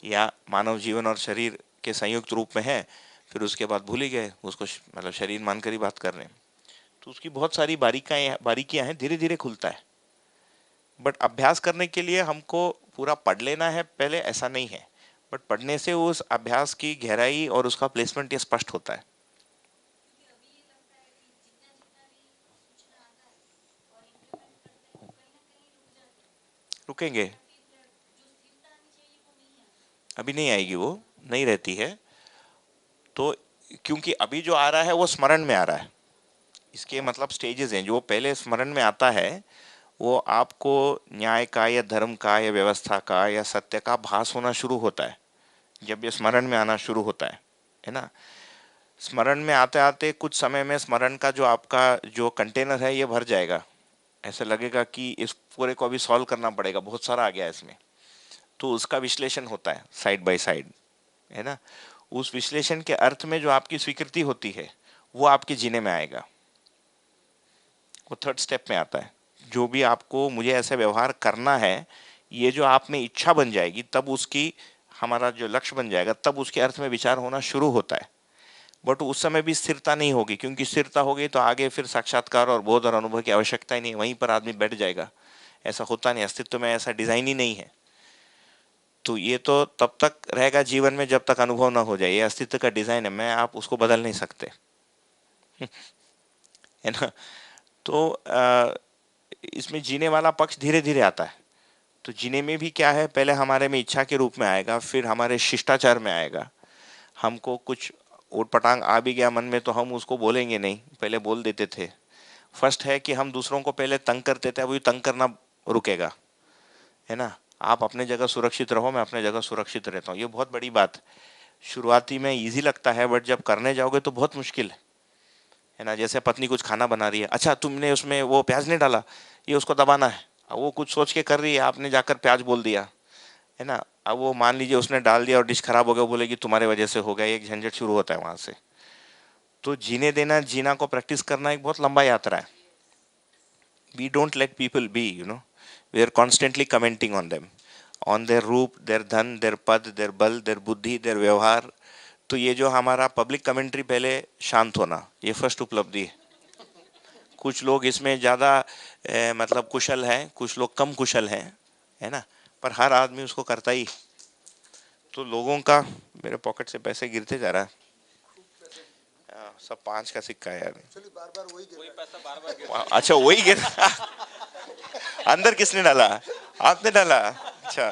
या मानव जीवन और शरीर के संयुक्त रूप में है, फिर उसके बाद भूल ही गए उसको, मतलब शरीर मानकर ही बात कर रहे हैं। तो उसकी बहुत सारी बारीकियां हैं, धीरे धीरे खुलता है। बट अभ्यास करने के लिए हमको पूरा पढ़ लेना है पहले, ऐसा नहीं है। बट पढ़ने से उस अभ्यास की गहराई और उसका प्लेसमेंट ये स्पष्ट होता है। क्योंकि अभी ये लगता है कि जितना जितना भी सूचना आता है और इम्प्लीमेंट करते हैं तो कहीं ना कहीं रुक जाते हैं, रुकेंगे। या फिर जो स्थिरता आनी चाहिए वो नहीं आती। अभी नहीं आएगी, वो नहीं रहती है। तो क्योंकि अभी जो आ रहा है वो स्मरण में आ रहा है, इसके मतलब स्टेजेस हैं। जो पहले स्मरण में आता है वो आपको न्याय का या धर्म का या व्यवस्था का या सत्य का भास होना शुरू होता है जब ये स्मरण में आना शुरू होता है ना। स्मरण में आते आते कुछ समय में स्मरण का जो आपका जो कंटेनर है ये भर जाएगा, ऐसे लगेगा कि इस पूरे को अभी सॉल्व करना पड़ेगा, बहुत सारा आ गया है इसमें। तो उसका विश्लेषण होता है साइड बाय साइड, है ना। उस विश्लेषण के अर्थ में जो आपकी स्वीकृति होती है वो आपके जीने में आएगा, वो थर्ड स्टेप में आता है। जो भी आपको मुझे ऐसा व्यवहार करना है, ये जो आप में इच्छा बन जाएगी, तब उसकी हमारा जो लक्ष्य बन जाएगा, तब उसके अर्थ में विचार होना शुरू होता है। बट उस समय भी स्थिरता नहीं होगी, क्योंकि स्थिरता होगी तो आगे फिर साक्षात्कार और बोध और अनुभव की आवश्यकता ही नहीं, वहीं पर आदमी बैठ जाएगा। ऐसा होता नहीं, अस्तित्व में ऐसा डिजाइन ही नहीं है। तो ये तो तब तक रहेगा जीवन में जब तक अनुभव ना हो जाए। ये अस्तित्व का डिजाइन है, मैं आप उसको बदल नहीं सकते, है ना। तो इसमें जीने वाला पक्ष धीरे धीरे आता है। तो जीने में भी क्या है, पहले हमारे में इच्छा के रूप में आएगा, फिर हमारे शिष्टाचार में आएगा। हमको कुछ ऊट पटांग आ भी गया मन में तो हम उसको बोलेंगे नहीं, पहले बोल देते थे। फर्स्ट है कि हम दूसरों को पहले तंग करते थे, अभी तंग करना रुकेगा, है ना। आप अपने जगह सुरक्षित रहो, मैं अपने जगह सुरक्षित रहता हूँ, ये बहुत बड़ी बात। शुरुआती में इजी लगता है, बट जब करने जाओगे तो बहुत मुश्किल है ना। जैसे पत्नी कुछ खाना बना रही है, अच्छा तुमने उसमें वो प्याज नहीं डाला, ये उसको दबाना है। अब वो कुछ सोच के कर रही है, आपने जाकर प्याज बोल दिया, है ना। अब वो मान लीजिए उसने डाल दिया और डिश खराब हो गया, बोलेगी तुम्हारे वजह से हो गया, एक झंझट शुरू होता है वहां से। तो जीने देना, जीना को प्रैक्टिस करना एक बहुत लंबा यात्रा है। We don't let people be, we are constantly commenting on them, on their रूप, देयर धन, देयर पद, देयर बल, देयर बुद्धि, देयर व्यवहार। तो ये जो हमारा पब्लिक कमेंट्री, पहले शांत होना, ये फर्स्ट उपलब्धि है। कुछ लोग इसमें ज़्यादा मतलब कुशल हैं, कुछ लोग कम कुशल हैं, है ना। पर हर आदमी उसको करता ही। तो लोगों का, मेरे पॉकेट से पैसे गिरते जा रहा है। सब 5 का सिक्का है यार। एक्चुअली बार बार वही गिर रहा है। पैसा बार बार अच्छा वही गिर अंदर किसने डाला, आपने डाला? अच्छा,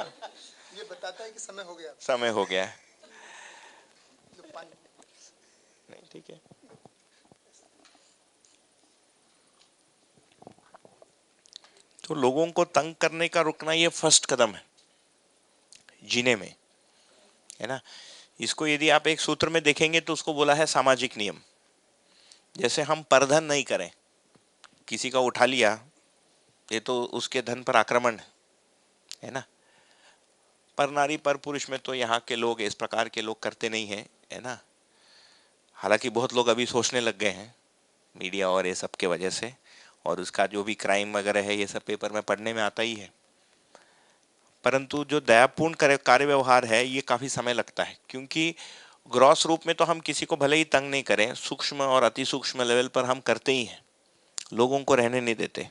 ये बताता है कि समय हो गया। समय हो गया है। जो पानी नहीं ठीक है। तो लोगों को तंग करने का रुकना, ये फर्स्ट कदम है जीने में, है ना। इसको यदि आप एक सूत्र में देखेंगे तो उसको बोला है सामाजिक नियम। जैसे हम परधन नहीं करें, किसी का उठा लिया, ये तो उसके धन पर आक्रमण है ना। पर नारी पर पुरुष में तो यहाँ के लोग, इस प्रकार के लोग करते नहीं हैं, है ना। हालांकि बहुत लोग अभी सोचने लग गए हैं, मीडिया और ये सब के वजह से, और उसका जो भी क्राइम वगैरह है ये सब पेपर में पढ़ने में आता ही है। परंतु जो दयापूर्ण कार्य व्यवहार है ये काफी समय लगता है, क्योंकि ग्रॉस रूप में तो हम किसी को भले ही तंग नहीं करें, सूक्ष्म और अति सूक्ष्म लेवल पर हम करते ही हैं। लोगों को रहने नहीं देते,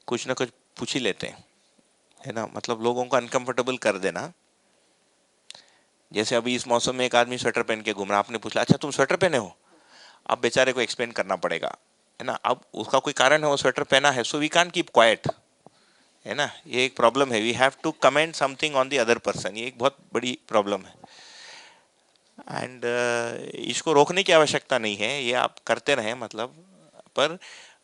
कुछ ना कुछ पूछ ही लेते हैं, है ना। मतलब लोगों को अनकंफर्टेबल कर देना। जैसे अभी इस मौसम में एक आदमी स्वेटर पहन के घूम रहा, आपने पूछा अच्छा तुम स्वेटर पहने हो, अब बेचारे को एक्सप्लेन करना पड़ेगा, है ना। अब उसका कोई कारण है, वो स्वेटर पहना है, so we can't keep quiet, है ना। ये एक प्रॉब्लम है, we have to comment something on the other person, ये एक बहुत बड़ी प्रॉब्लम है। एंड इसको रोकने की आवश्यकता नहीं है, ये आप करते रहें, मतलब पर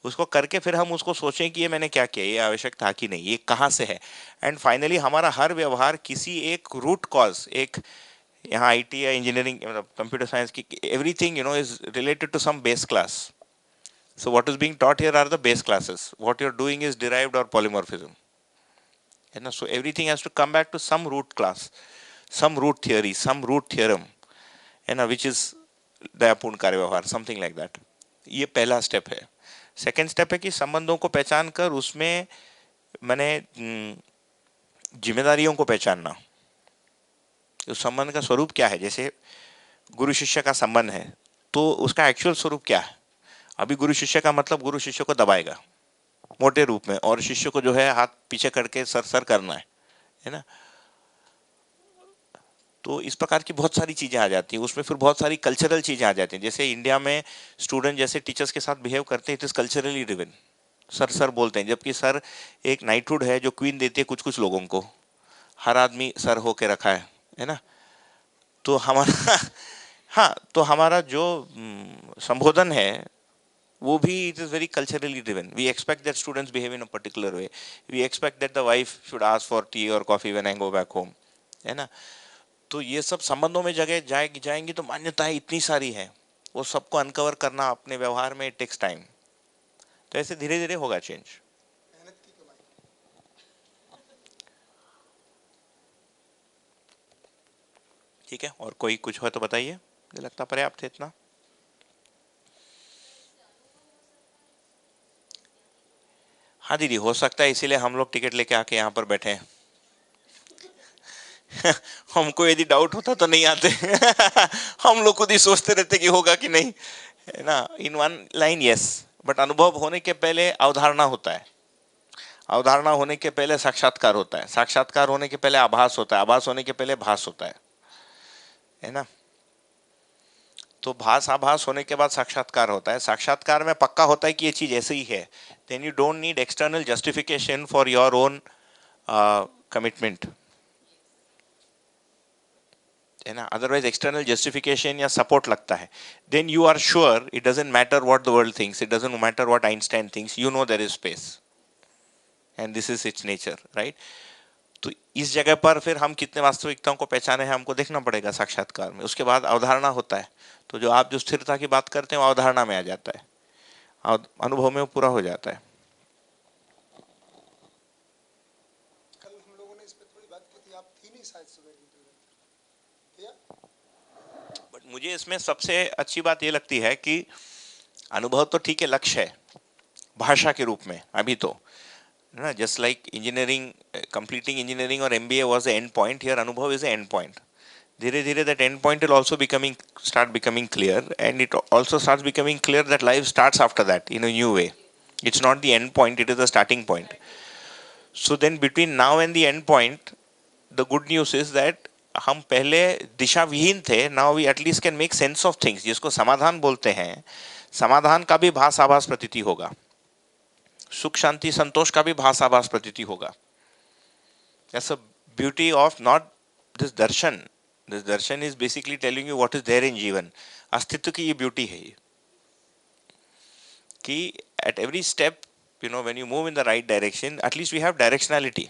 उसको करके फिर हम उसको सोचें कि ये मैंने क्या किया, ये आवश्यक था कि नहीं, ये कहाँ से है। एंड फाइनली हमारा हर व्यवहार किसी एक रूट कॉज, एक यहाँ आईटी या इंजीनियरिंग मतलब कंप्यूटर साइंस की, everything is related to some base class. So what is being taught here are the base classes. What you're doing is derived or polymorphism. And so everything has to come back to some root class, some root theory, some root theorem, which is दयापूर्ण कार्य व्यवहार, something like that. ये पहला step है। Second step है कि संबंधों को पहचान कर उसमें मैंने जिम्मेदारियों को पहचानना। उस संबंध का स्वरूप क्या है, जैसे गुरु शिष्य का संबंध है तो उसका एक्चुअल स्वरूप क्या है। अभी गुरु शिष्य का मतलब गुरु शिष्य को दबाएगा मोटे रूप में, और शिष्य को जो है हाथ पीछे करके सर करना है ना। तो इस प्रकार की बहुत सारी चीजें आ जाती हैं उसमें, फिर बहुत सारी कल्चरल चीजें आ जाती हैं। जैसे इंडिया में स्टूडेंट जैसे टीचर्स के साथ बिहेव करते हैं, it is culturally driven, sir बोलते हैं, जबकि सर एक नाइटहुड है जो क्वीन देती है कुछ कुछ लोगों को। हर आदमी सर होके रखा है ना। तो हमारा हाँ, तो हमारा जो संबोधन है वो भी it is very culturally driven. We expect that students behave in a particular way. We expect that the wife should ask for tea और coffee when I go back home, है ना. तो ये सब संबंधों में जगह जाएंगी तो मान्यताएं इतनी सारी हैं, वो सबको अनकवर करना अपने व्यवहार में टेक्स टाइम. तो ऐसे धीरे धीरे होगा चेंज. मेहनत की कमाई. ठीक है, और कोई कुछ हो तो बताइए. मुझे लगता पर्याप्त है इतना. हाँ दीदी, हो सकता है इसीलिए हम लोग टिकट लेके आके यहाँ पर बैठे हैं. हमको यदि डाउट होता तो नहीं आते. हम लोग खुद ही सोचते रहते कि होगा कि नहीं, है ना. In one line yes, but अनुभव होने के पहले अवधारणा होता है. अवधारणा होने के पहले साक्षात्कार होता है. साक्षात्कार होने के पहले आभास होता है. आभास होने के पहले भास होता है ना. तो भास आभास होने के बाद साक्षात्कार होता है. साक्षात्कार में पक्का होता है कि ये चीज ऐसे ही है. Then you don't need external justification for your own commitment, है ना. अदरवाइज एक्सटर्नल जस्टिफिकेशन या सपोर्ट लगता है. Then you are sure it doesn't matter what the world thinks, it doesn't matter what Einstein thinks, you know there is space and this is its nature, right. तो इस जगह पर फिर हम कितने वास्तविकताओं को पहचाने हैं हमको देखना पड़ेगा साक्षात्कार में. उसके बाद अवधारणा होता है. तो जो आप जो स्थिरता की बात करते हैं वो अवधारणा में आ जाता है, अनुभव में वो पूरा हो जाता है. कल हम लोगों ने इस पे थोड़ी बात की थी, आप थी नहीं शायद सुबह इंटरव्यू या? बट मुझे इसमें सबसे अच्छी बात ये लगती है कि अनुभव तो ठीक है, लक्ष्य है भाषा के रूप में अभी तो, है ना. Just like engineering, completing engineering और MBA was the end point, here अनुभव इज द एंड पॉइंट. धीरे धीरे that end point will also start becoming clear, and it also starts becoming clear that life starts after that in a new way. It's not the end point, it is the starting point. So then between now and the end point, the good news is that हम पहले दिशा विहीन थे, now we at least can make sense of things. जिसको समाधान बोलते हैं, समाधान का भी भास आभास प्रतीति होगा. सुख शांति संतोष का भी भास आभास प्रतीति होगा. That's the beauty of not this darshan. This darshan is basically telling you what is there in जीवन. अस्तित्व की ये ब्यूटी है ये, कि at every step, you know, when you move in the right direction, at least we have directionality.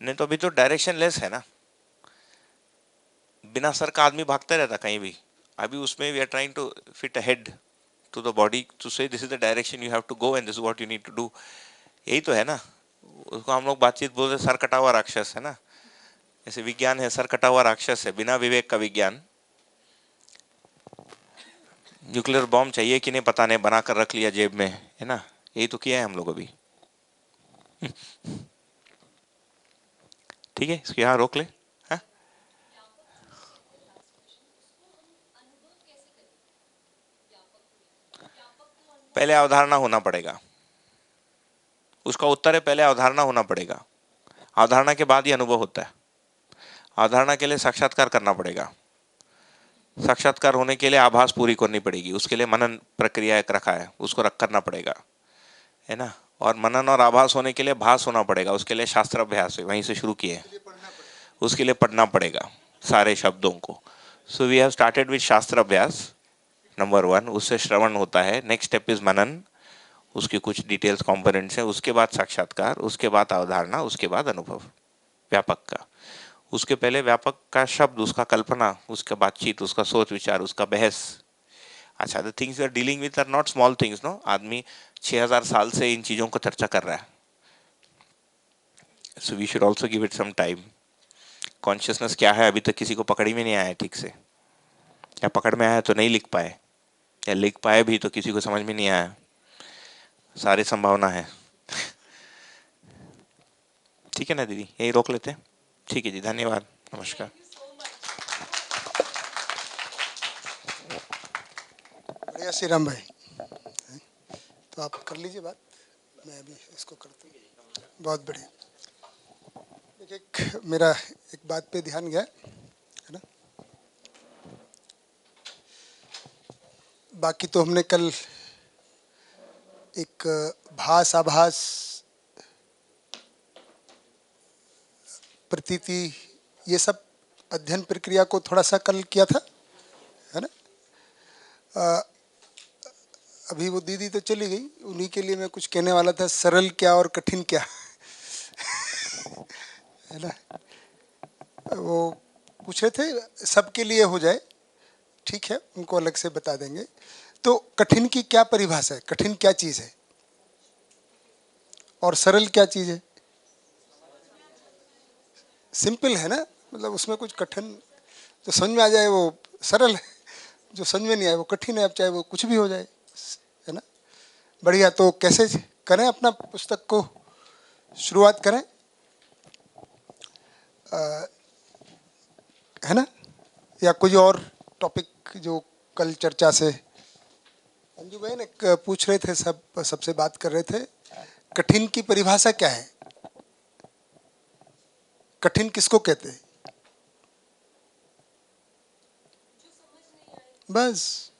नहीं तो अभी तो directionless है ना. बिना सर का आदमी भागता रहता कहीं भी. अभी उसमें we are trying to fit ahead to the body to say this is the direction you have to go and this is what you need to do. यही तो है ना. उसको हम लोग बातचीत बोलते सर कटा हुआ राक्षस, है ना. ऐसे विज्ञान है, सर कटा हुआ राक्षस है, बिना विवेक का विज्ञान. न्यूक्लियर बॉम्ब चाहिए कि नहीं पता नहीं, बना कर रख लिया जेब में, है ना. यही तो किया है हम लोग अभी. ठीक है, इसको यहाँ रोक ले. हाँ? पहले अवधारणा होना पड़ेगा. उसका उत्तर है पहले अवधारणा होना पड़ेगा. अवधारणा के बाद ही अनुभव होता है. अवधारणा के लिए साक्षात्कार करना पड़ेगा. साक्षात्कार होने के लिए आभास पूरी करनी पड़ेगी. उसके लिए मनन प्रक्रिया एक रखा है, उसको करना पड़ेगा, है ना. और मनन और आभास होने के लिए भास होना पड़ेगा. उसके लिए शास्त्र अभ्यास है, वहीं से शुरू किए. उसके लिए पढ़ना पड़ेगा सारे शब्दों को. So we have started with शास्त्र अभ्यास नंबर 1. उससे श्रवण होता है. नेक्स्ट स्टेप इज मनन, उसके कुछ डिटेल्स कंपोनेंट्स हैं. उसके बाद साक्षात्कार, उसके बाद अवधारणा, उसके बाद अनुभव व्यापक का. उसके पहले व्यापक का शब्द, उसका कल्पना, उसका बातचीत, उसका सोच विचार, उसका बहस. अच्छा, the things we are dealing with are not small things, no. आदमी 6000 साल से इन चीजों को चर्चा कर रहा है. So we should also give it some time. Consciousness क्या है अभी तक किसी को पकड़ में नहीं आया ठीक से, या पकड़ में आया तो नहीं लिख पाए, या लिख पाए भी तो किसी को समझ में नहीं आया. सारी संभावना है. ठीक है ना दीदी, यही रोक लेते हैं. ठीक है जी, धन्यवाद, नमस्कार. बढ़िया श्री राम भाई, तो आप कर लीजिए बात, मैं अभी इसको करता हूँ. बहुत बढ़िया. एक मेरा एक बात पे ध्यान गया, है ना. बाकी तो हमने कल एक भास आभास प्रतीति ये सब अध्ययन प्रक्रिया को थोड़ा सा कल किया था, है ना। अभी वो दीदी तो चली गई, उन्हीं के लिए मैं कुछ कहने वाला था, सरल क्या और कठिन क्या है ना। वो पूछ रहे थे सबके लिए हो जाए, ठीक है, उनको अलग से बता देंगे। तो कठिन की क्या परिभाषा है, कठिन क्या चीज़ है और सरल क्या चीज़ है? सिंपल है ना, मतलब उसमें कुछ कठिन, जो समझ में आ जाए वो सरल है, जो समझ में नहीं आए वो कठिन है, अब चाहे वो कुछ भी हो जाए, है ना। बढ़िया, तो कैसे करें, अपना पुस्तक को शुरुआत करें, है ना, या कोई और टॉपिक जो कल चर्चा से अंजू बहन एक पूछ रहे थे, सबसे बात कर रहे थे, कठिन की परिभाषा क्या है, कठिन किसको कहते हैं? बस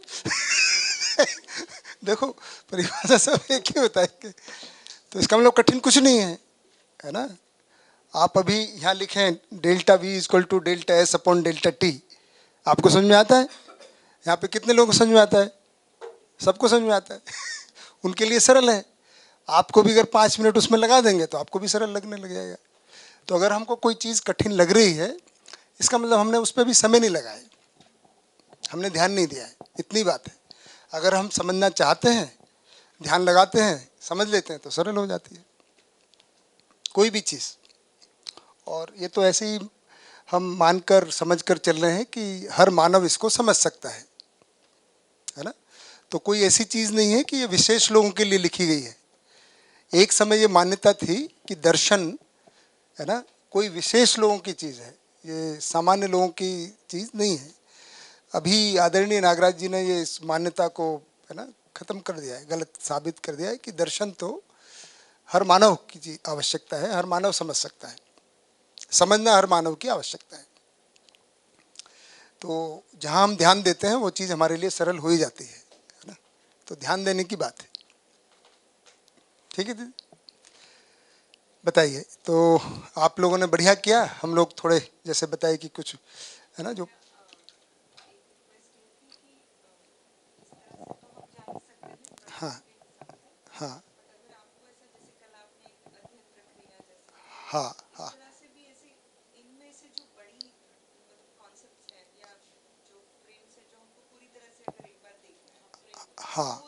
देखो परिभाषा सब एक ही बताएंगे, तो इसका मतलब कठिन कुछ नहीं है ना। आप अभी यहाँ लिखें delta V equal to delta S upon delta T, आपको समझ में आता है? यहाँ पे कितने लोगों को समझ में आता है? सबको समझ में आता है उनके लिए सरल है। आपको भी अगर 5 मिनट उसमें लगा देंगे तो आपको भी सरल लगने लग जाएगा। तो अगर हमको कोई चीज़ कठिन लग रही है, इसका मतलब हमने उस पर भी समय नहीं लगाया, हमने ध्यान नहीं दिया है, इतनी बात है। अगर हम समझना चाहते हैं, ध्यान लगाते हैं, समझ लेते हैं, तो सरल हो जाती है कोई भी चीज़। और ये तो ऐसे ही हम मानकर समझकर चल रहे हैं कि हर मानव इसको समझ सकता है ना। तो कोई ऐसी चीज़ नहीं है कि ये विशेष लोगों के लिए लिखी गई है। एक समय ये मान्यता थी कि दर्शन, है ना, कोई विशेष लोगों की चीज़ है, ये सामान्य लोगों की चीज़ नहीं है। अभी आदरणीय नागराज जी ने ये इस मान्यता को, है ना, ख़त्म कर दिया है, गलत साबित कर दिया है कि दर्शन तो हर मानव की आवश्यकता है, हर मानव समझ सकता है, समझना हर मानव की आवश्यकता है। तो जहाँ हम ध्यान देते हैं वो चीज़ हमारे लिए सरल हो ही जाती है ना। तो ध्यान देने की बात है, ठीक है दीदी, बताइए। तो आप लोगों ने बढ़िया किया, हम लोग थोड़े जैसे बताए कि कुछ, है ना, जो हाँ हाँ हाँ हाँ हाँ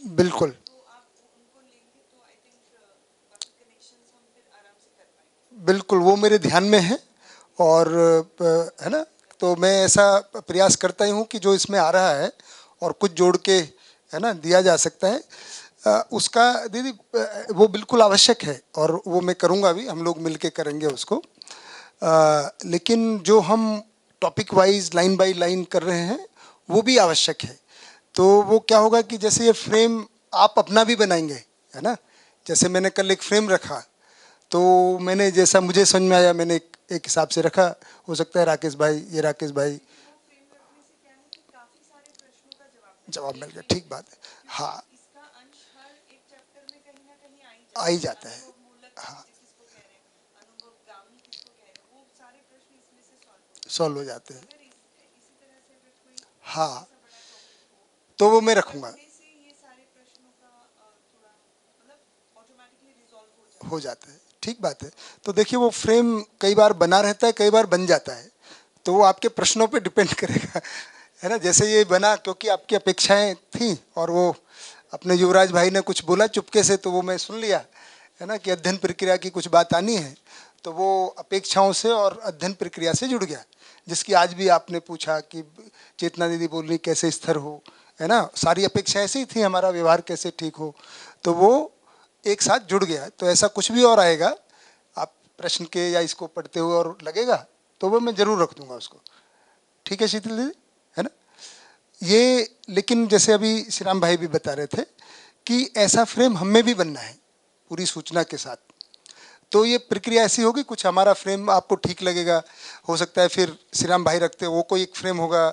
बिल्कुल बिल्कुल, वो मेरे ध्यान में है। और है ना, तो मैं ऐसा प्रयास करता ही हूँ कि जो इसमें आ रहा है और कुछ जोड़ के, है ना, दिया जा सकता है, उसका दीदी वो बिल्कुल आवश्यक है और वो मैं करूँगा भी, हम लोग मिलके करेंगे उसको। लेकिन जो हम topic wise line by line कर रहे हैं वो भी आवश्यक है। तो वो क्या होगा कि जैसे ये फ्रेम आप अपना भी बनाएंगे, है ना, जैसे मैंने कल एक फ्रेम रखा, तो मैंने जैसा मुझे समझ में आया मैंने एक हिसाब से रखा। हो सकता है राकेश भाई, ये राकेश भाई जवाब मिल गया, ठीक बात है, हाँ आ ही जाता है, हाँ सॉल्व हो जाते हैं, हाँ तो वो मैं रखूँगा, हो जाता है, ठीक बात है। तो देखिए वो फ्रेम कई बार बना रहता है, कई बार बन जाता है, तो वो आपके प्रश्नों पे डिपेंड करेगा, है ना। जैसे ये बना क्योंकि आपकी अपेक्षाएं थी और वो अपने युवराज भाई ने कुछ बोला चुपके से, तो वो मैं सुन लिया, है ना, कि अध्ययन प्रक्रिया की कुछ बात आनी है, तो वो अपेक्षाओं से और अध्ययन प्रक्रिया से जुड़ गया, जिसकी आज भी आपने पूछा कि चेतना दीदी बोल रही कैसे स्थिर हो, है ना, सारी अपेक्षा ऐसी ही थी, हमारा व्यवहार कैसे ठीक हो, तो वो एक साथ जुड़ गया। तो ऐसा कुछ भी और आएगा आप प्रश्न के या इसको पढ़ते हुए और लगेगा तो वो मैं ज़रूर रख दूंगा उसको, ठीक है शीतल दीदी, है ना। ये लेकिन जैसे अभी श्री राम भाई भी बता रहे थे कि ऐसा फ्रेम हमें भी बनना है पूरी सूचना के साथ। तो ये प्रक्रिया ऐसी होगी, कुछ हमारा फ्रेम आपको ठीक लगेगा, हो सकता है फिर श्री राम भाई रखते वो कोई एक फ्रेम होगा,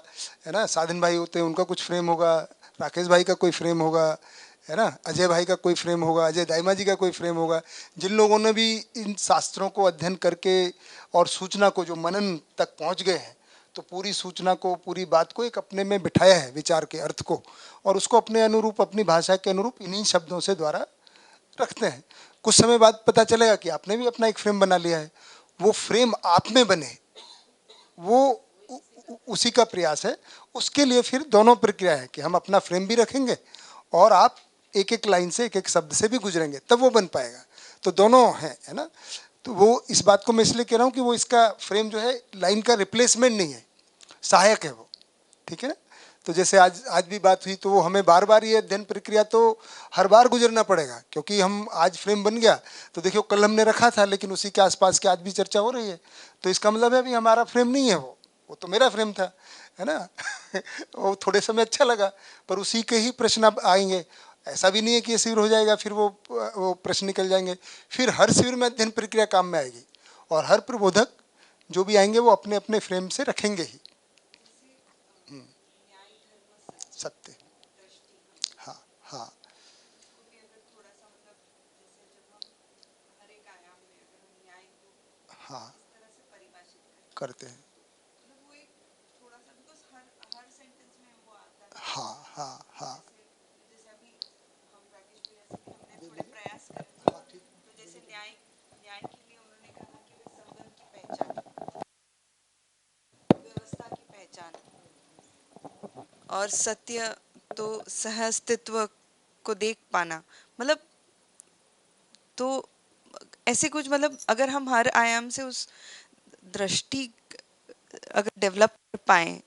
है ना, साधन भाई होते हैं उनका कुछ फ्रेम होगा, राकेश भाई का कोई फ्रेम होगा, है ना, अजय भाई का कोई फ्रेम होगा, अजय दाइमा जी का कोई फ्रेम होगा, जिन लोगों ने भी इन शास्त्रों को अध्ययन करके और सूचना को जो मनन तक पहुंच गए हैं, तो पूरी सूचना को, पूरी बात को एक अपने में बिठाया है, विचार के अर्थ को, और उसको अपने अनुरूप, अपनी भाषा के अनुरूप इन्हीं शब्दों से द्वारा रखते हैं। कुछ समय बाद पता चलेगा कि आपने भी अपना एक फ्रेम बना लिया है। वो फ्रेम आप में बने, वो उसी का प्रयास है। उसके लिए फिर दोनों प्रक्रिया है कि हम अपना फ्रेम भी रखेंगे और आप एक एक लाइन से, एक एक शब्द से भी गुजरेंगे, तब वो बन पाएगा। तो दोनों हैं, है ना। तो वो इस बात को मैं इसलिए कह रहा हूँ कि वो इसका फ्रेम जो है लाइन का रिप्लेसमेंट नहीं है, सहायक है वो, ठीक है ना। तो जैसे आज भी बात हुई, तो वो हमें बार बार ये अध्ययन प्रक्रिया तो हर बार गुजरना पड़ेगा, क्योंकि हम आज फ्रेम बन गया तो देखियो कल हमने रखा था, लेकिन उसी के आसपास की आज भी चर्चा हो रही है, तो इसका मतलब है अभी हमारा फ्रेम नहीं है, वो तो मेरा फ्रेम था, है ना। वो थोड़े समय अच्छा लगा, पर उसी के ही प्रश्न अब आएंगे। ऐसा भी नहीं है कि ये शिविर हो जाएगा फिर वो प्रश्न निकल जाएंगे। फिर हर शिविर में अध्ययन प्रक्रिया काम में आएगी, और हर प्रबोधक जो भी आएंगे वो अपने अपने फ्रेम से रखेंगे ही। सत्य, हाँ हाँ को भी अगर थोड़ा सा मतलब जैसे जब हम हर एक आयाम में अगर हम न्याय को हाँ इस तरह से परिभाषित करें, करते हैं, मतलब वो एक थोड़ा सा, बिकॉज हर हर सेंटेंस में वो आता है। हाँ हाँ हाँ जैसे जैसे अभी हम राकेश भैया से भी हमने थोड़े प्रयास करे थे, तो जैसे न्याय न्याय के लिए उन्होंने कहा कि वे संबंध की पहचान, व्यवस्था की पहचान, और सत्य तो सह अस्तित्व को देख पाना, मतलब तो ऐसे कुछ, मतलब अगर हम हर आयाम से उस दृष्टि अगर डेवलप कर पाए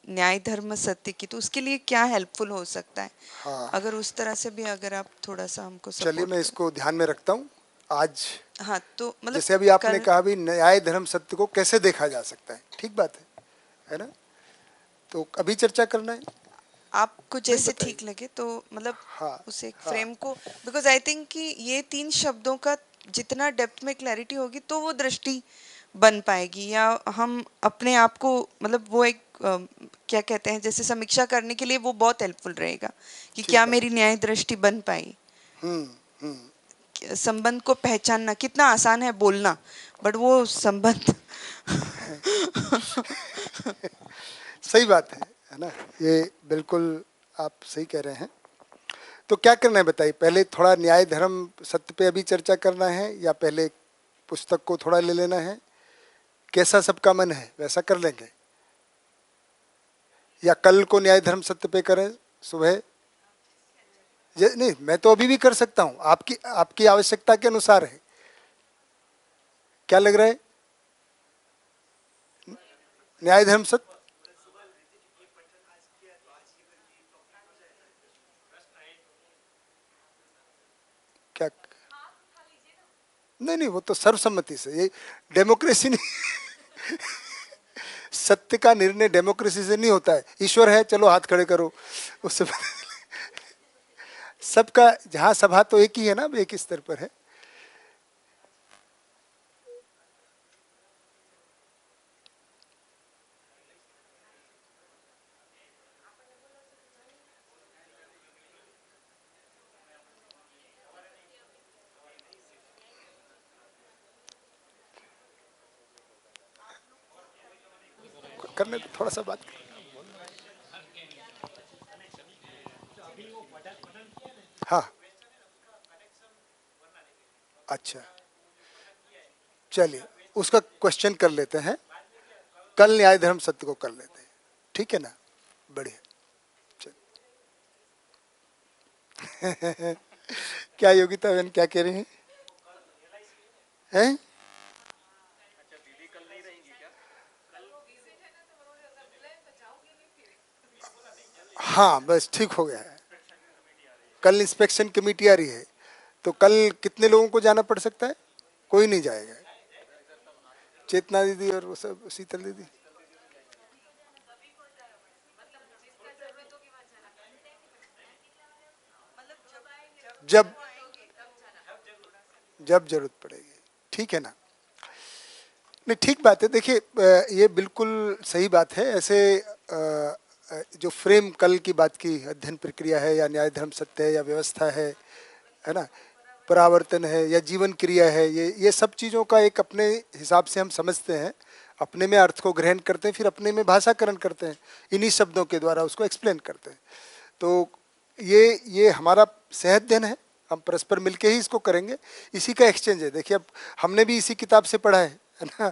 न्याय धर्म सत्य की, तो उसके लिए क्या हेल्पफुल हो सकता है, हाँ। अगर उस तरह से भी अगर आप थोड़ा सा हमको चलिए सपोर्ट मैं करें। इसको ध्यान में रखता हूँ आज। हाँ, तो मतलब जैसे अभी आपने कल कहा भी न्याय धर्म सत्य को कैसे देखा जा सकता है, ठीक बात है ना। तो अभी चर्चा करना है, आपको नहीं जैसे बताइए। ठीक लगे, तो मतलब हाँ उस एक हाँ फ्रेम को, बिकॉज आई थिंक कि ये 3 शब्दों का जितना डेप्थ में क्लैरिटी होगी तो वो दृष्टि बन पाएगी, या हम अपने आप को, मतलब वो एक क्या कहते हैं, जैसे समीक्षा करने के लिए वो बहुत हेल्पफुल रहेगा कि ठीक क्या बात। मेरी न्याय दृष्टि बन पाई। हम्म। संबंध को पहचानना कितना आसान है बोलना, बट वो संबंध सही बात है ना, ये बिल्कुल आप सही कह रहे हैं। तो क्या करना है बताइए, पहले थोड़ा न्याय धर्म सत्य पे अभी चर्चा करना है, या पहले पुस्तक को थोड़ा ले लेना है, कैसा सबका मन है वैसा कर लेंगे, या कल को न्याय धर्म सत्य पे करें सुबह। नहीं, मैं तो अभी भी कर सकता हूँ, आपकी आपकी आवश्यकता के अनुसार है। क्या लग रहा है, न्याय धर्म सत्य क्या? नहीं नहीं, वो तो सर्वसम्मति से, ये डेमोक्रेसी नहीं। सत्य का निर्णय डेमोक्रेसी से नहीं होता है। ईश्वर है, चलो हाथ खड़े करो, उससे सबका जहाँ सभा तो एक ही है ना, एक ही स्तर पर है। करने तो थोड़ा सा बात कर। हाँ अच्छा, चलिए उसका क्वेश्चन कर लेते हैं, कल न्याय धर्म सत्य को कर लेते हैं, ठीक है ना, बढ़िया। क्या योगिता बहन क्या कह रही हैं? हैं? हाँ बस ठीक हो गया है, कल इंस्पेक्शन कमेटी आ रही है, तो कल कितने लोगों को जाना पड़ सकता है? कोई नहीं जाएगा, चेतना दीदी और वो सब शीतल दीदी। जब जब जरूरत पड़ेगी, ठीक है ना। नहीं ठीक बात है, देखिए ये बिल्कुल सही बात है। ऐसे जो फ्रेम कल की बात की, अध्ययन प्रक्रिया है या न्याय धर्म सत्य है या व्यवस्था है ना, परावर्तन है या जीवन क्रिया है, ये सब चीज़ों का एक अपने हिसाब से हम समझते हैं, अपने में अर्थ को ग्रहण करते हैं, फिर अपने में भाषाकरण करते हैं, इन्हीं शब्दों के द्वारा उसको एक्सप्लेन करते हैं। तो ये हमारा सहज अध्ययन है, हम परस्पर मिलके ही इसको करेंगे, इसी का एक्सचेंज है। देखिए अब हमने भी इसी किताब से पढ़ा है ना,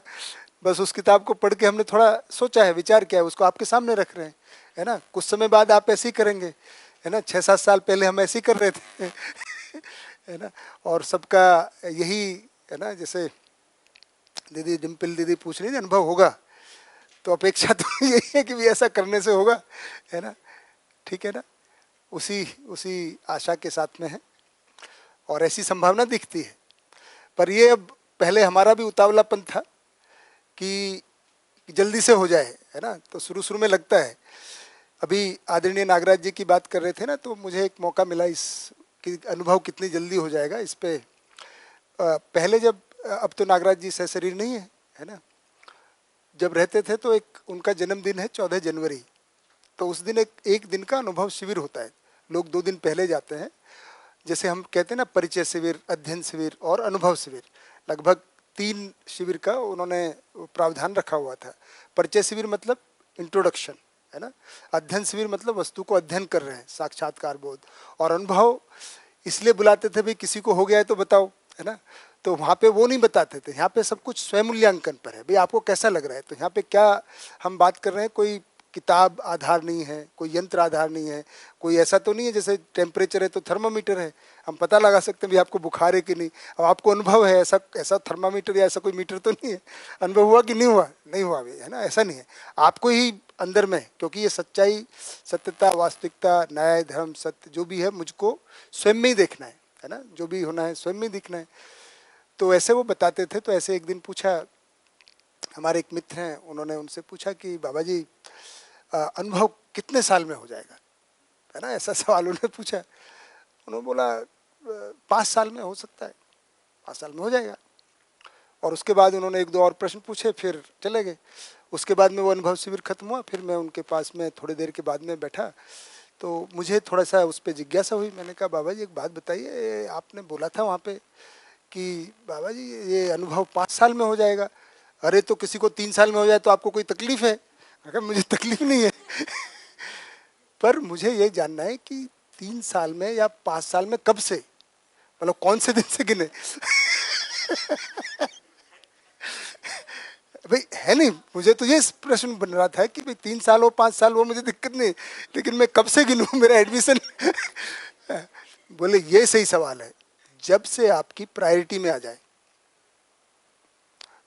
बस उस किताब को पढ़ के हमने थोड़ा सोचा है, विचार किया है, उसको आपके सामने रख रहे हैं, है ना। कुछ समय बाद आप ऐसे ही करेंगे, है ना। 6-7 साल पहले हम ऐसे ही कर रहे थे है ना। और सबका यही है ना, जैसे दीदी डिम्पल दीदी पूछ रही थी अनुभव होगा, तो अपेक्षा तो यही है कि भी ऐसा करने से होगा, है ना। ठीक है ना, उसी उसी आशा के साथ में है और ऐसी संभावना दिखती है। पर ये अब पहले हमारा भी उतावलापन था कि जल्दी से हो जाए, है ना। तो शुरू शुरू में लगता है। अभी आदरणीय नागराज जी की बात कर रहे थे ना, तो मुझे एक मौका मिला इस कि अनुभव कितनी जल्दी हो जाएगा इस पे। पहले जब, अब तो नागराज जी सशरीर नहीं है ना, जब रहते थे तो एक उनका जन्मदिन है 14 जनवरी, तो उस दिन एक दिन का अनुभव शिविर होता है। लोग 2 दिन पहले जाते हैं, जैसे हम कहते हैं ना परिचय शिविर, अध्ययन शिविर और अनुभव शिविर, लगभग 3 शिविर का उन्होंने प्रावधान रखा हुआ था। परिचय शिविर मतलब इंट्रोडक्शन, है ना। अध्ययन शिविर मतलब वस्तु को अध्ययन कर रहे हैं, साक्षात्कार बोध। और अनुभव इसलिए बुलाते थे भाई किसी को हो गया है तो बताओ, है ना। तो वहाँ पे वो नहीं बताते थे, यहाँ पे सब कुछ स्वयं मूल्यांकन पर है, भाई आपको कैसा लग रहा है। तो यहाँ पे क्या हम बात कर रहे हैं, कोई किताब आधार नहीं है, कोई यंत्र आधार नहीं है, कोई ऐसा तो नहीं है जैसे टेम्परेचर है तो थर्मामीटर है, हम पता लगा सकते हैं भी आपको बुखार है कि नहीं। अब आपको अनुभव है, ऐसा ऐसा थर्मामीटर या ऐसा कोई मीटर तो नहीं है, अनुभव हुआ कि नहीं हुआ, नहीं हुआ भी, है ना। ऐसा नहीं है, आपको ही अंदर में, क्योंकि ये सच्चाई, सत्यता, वास्तविकता, न्याय धर्म सत्य जो भी है मुझको स्वयं में ही देखना है ना, जो भी होना है स्वयं में ही दिखना है। तो ऐसे वो बताते थे। तो ऐसे एक दिन पूछा, हमारे एक मित्र हैं, उन्होंने उनसे पूछा कि बाबा जी अनुभव कितने साल में हो जाएगा, है ना, ऐसा सवाल उन्होंने पूछा। उन्होंने बोला 5 साल में हो सकता है, 5 साल में हो जाएगा। और उसके बाद उन्होंने 1-2 और प्रश्न पूछे, फिर चले गए। उसके बाद में वो अनुभव शिविर खत्म हुआ, फिर मैं उनके पास में थोड़ी देर के बाद में बैठा, तो मुझे थोड़ा सा उस पर जिज्ञासा हुई। मैंने कहा बाबा जी एक बात बताइए, आपने बोला था वहाँ पे कि बाबा जी ये अनुभव 5 साल में हो जाएगा। अरे तो किसी को 3 साल में हो जाए तो आपको कोई तकलीफ है? अगर मुझे तकलीफ नहीं है पर मुझे ये जानना है कि 3 साल में या 5 साल में कब से, मतलब कौन से दिन से गिने भाई है नहीं, मुझे तो ये प्रश्न बन रहा था कि भाई 3 साल हो 5 साल हो मुझे दिक्कत नहीं, लेकिन मैं कब से गिनूं मेरा एडमिशन बोले ये सही सवाल है, जब से आपकी प्रायोरिटी में आ जाए।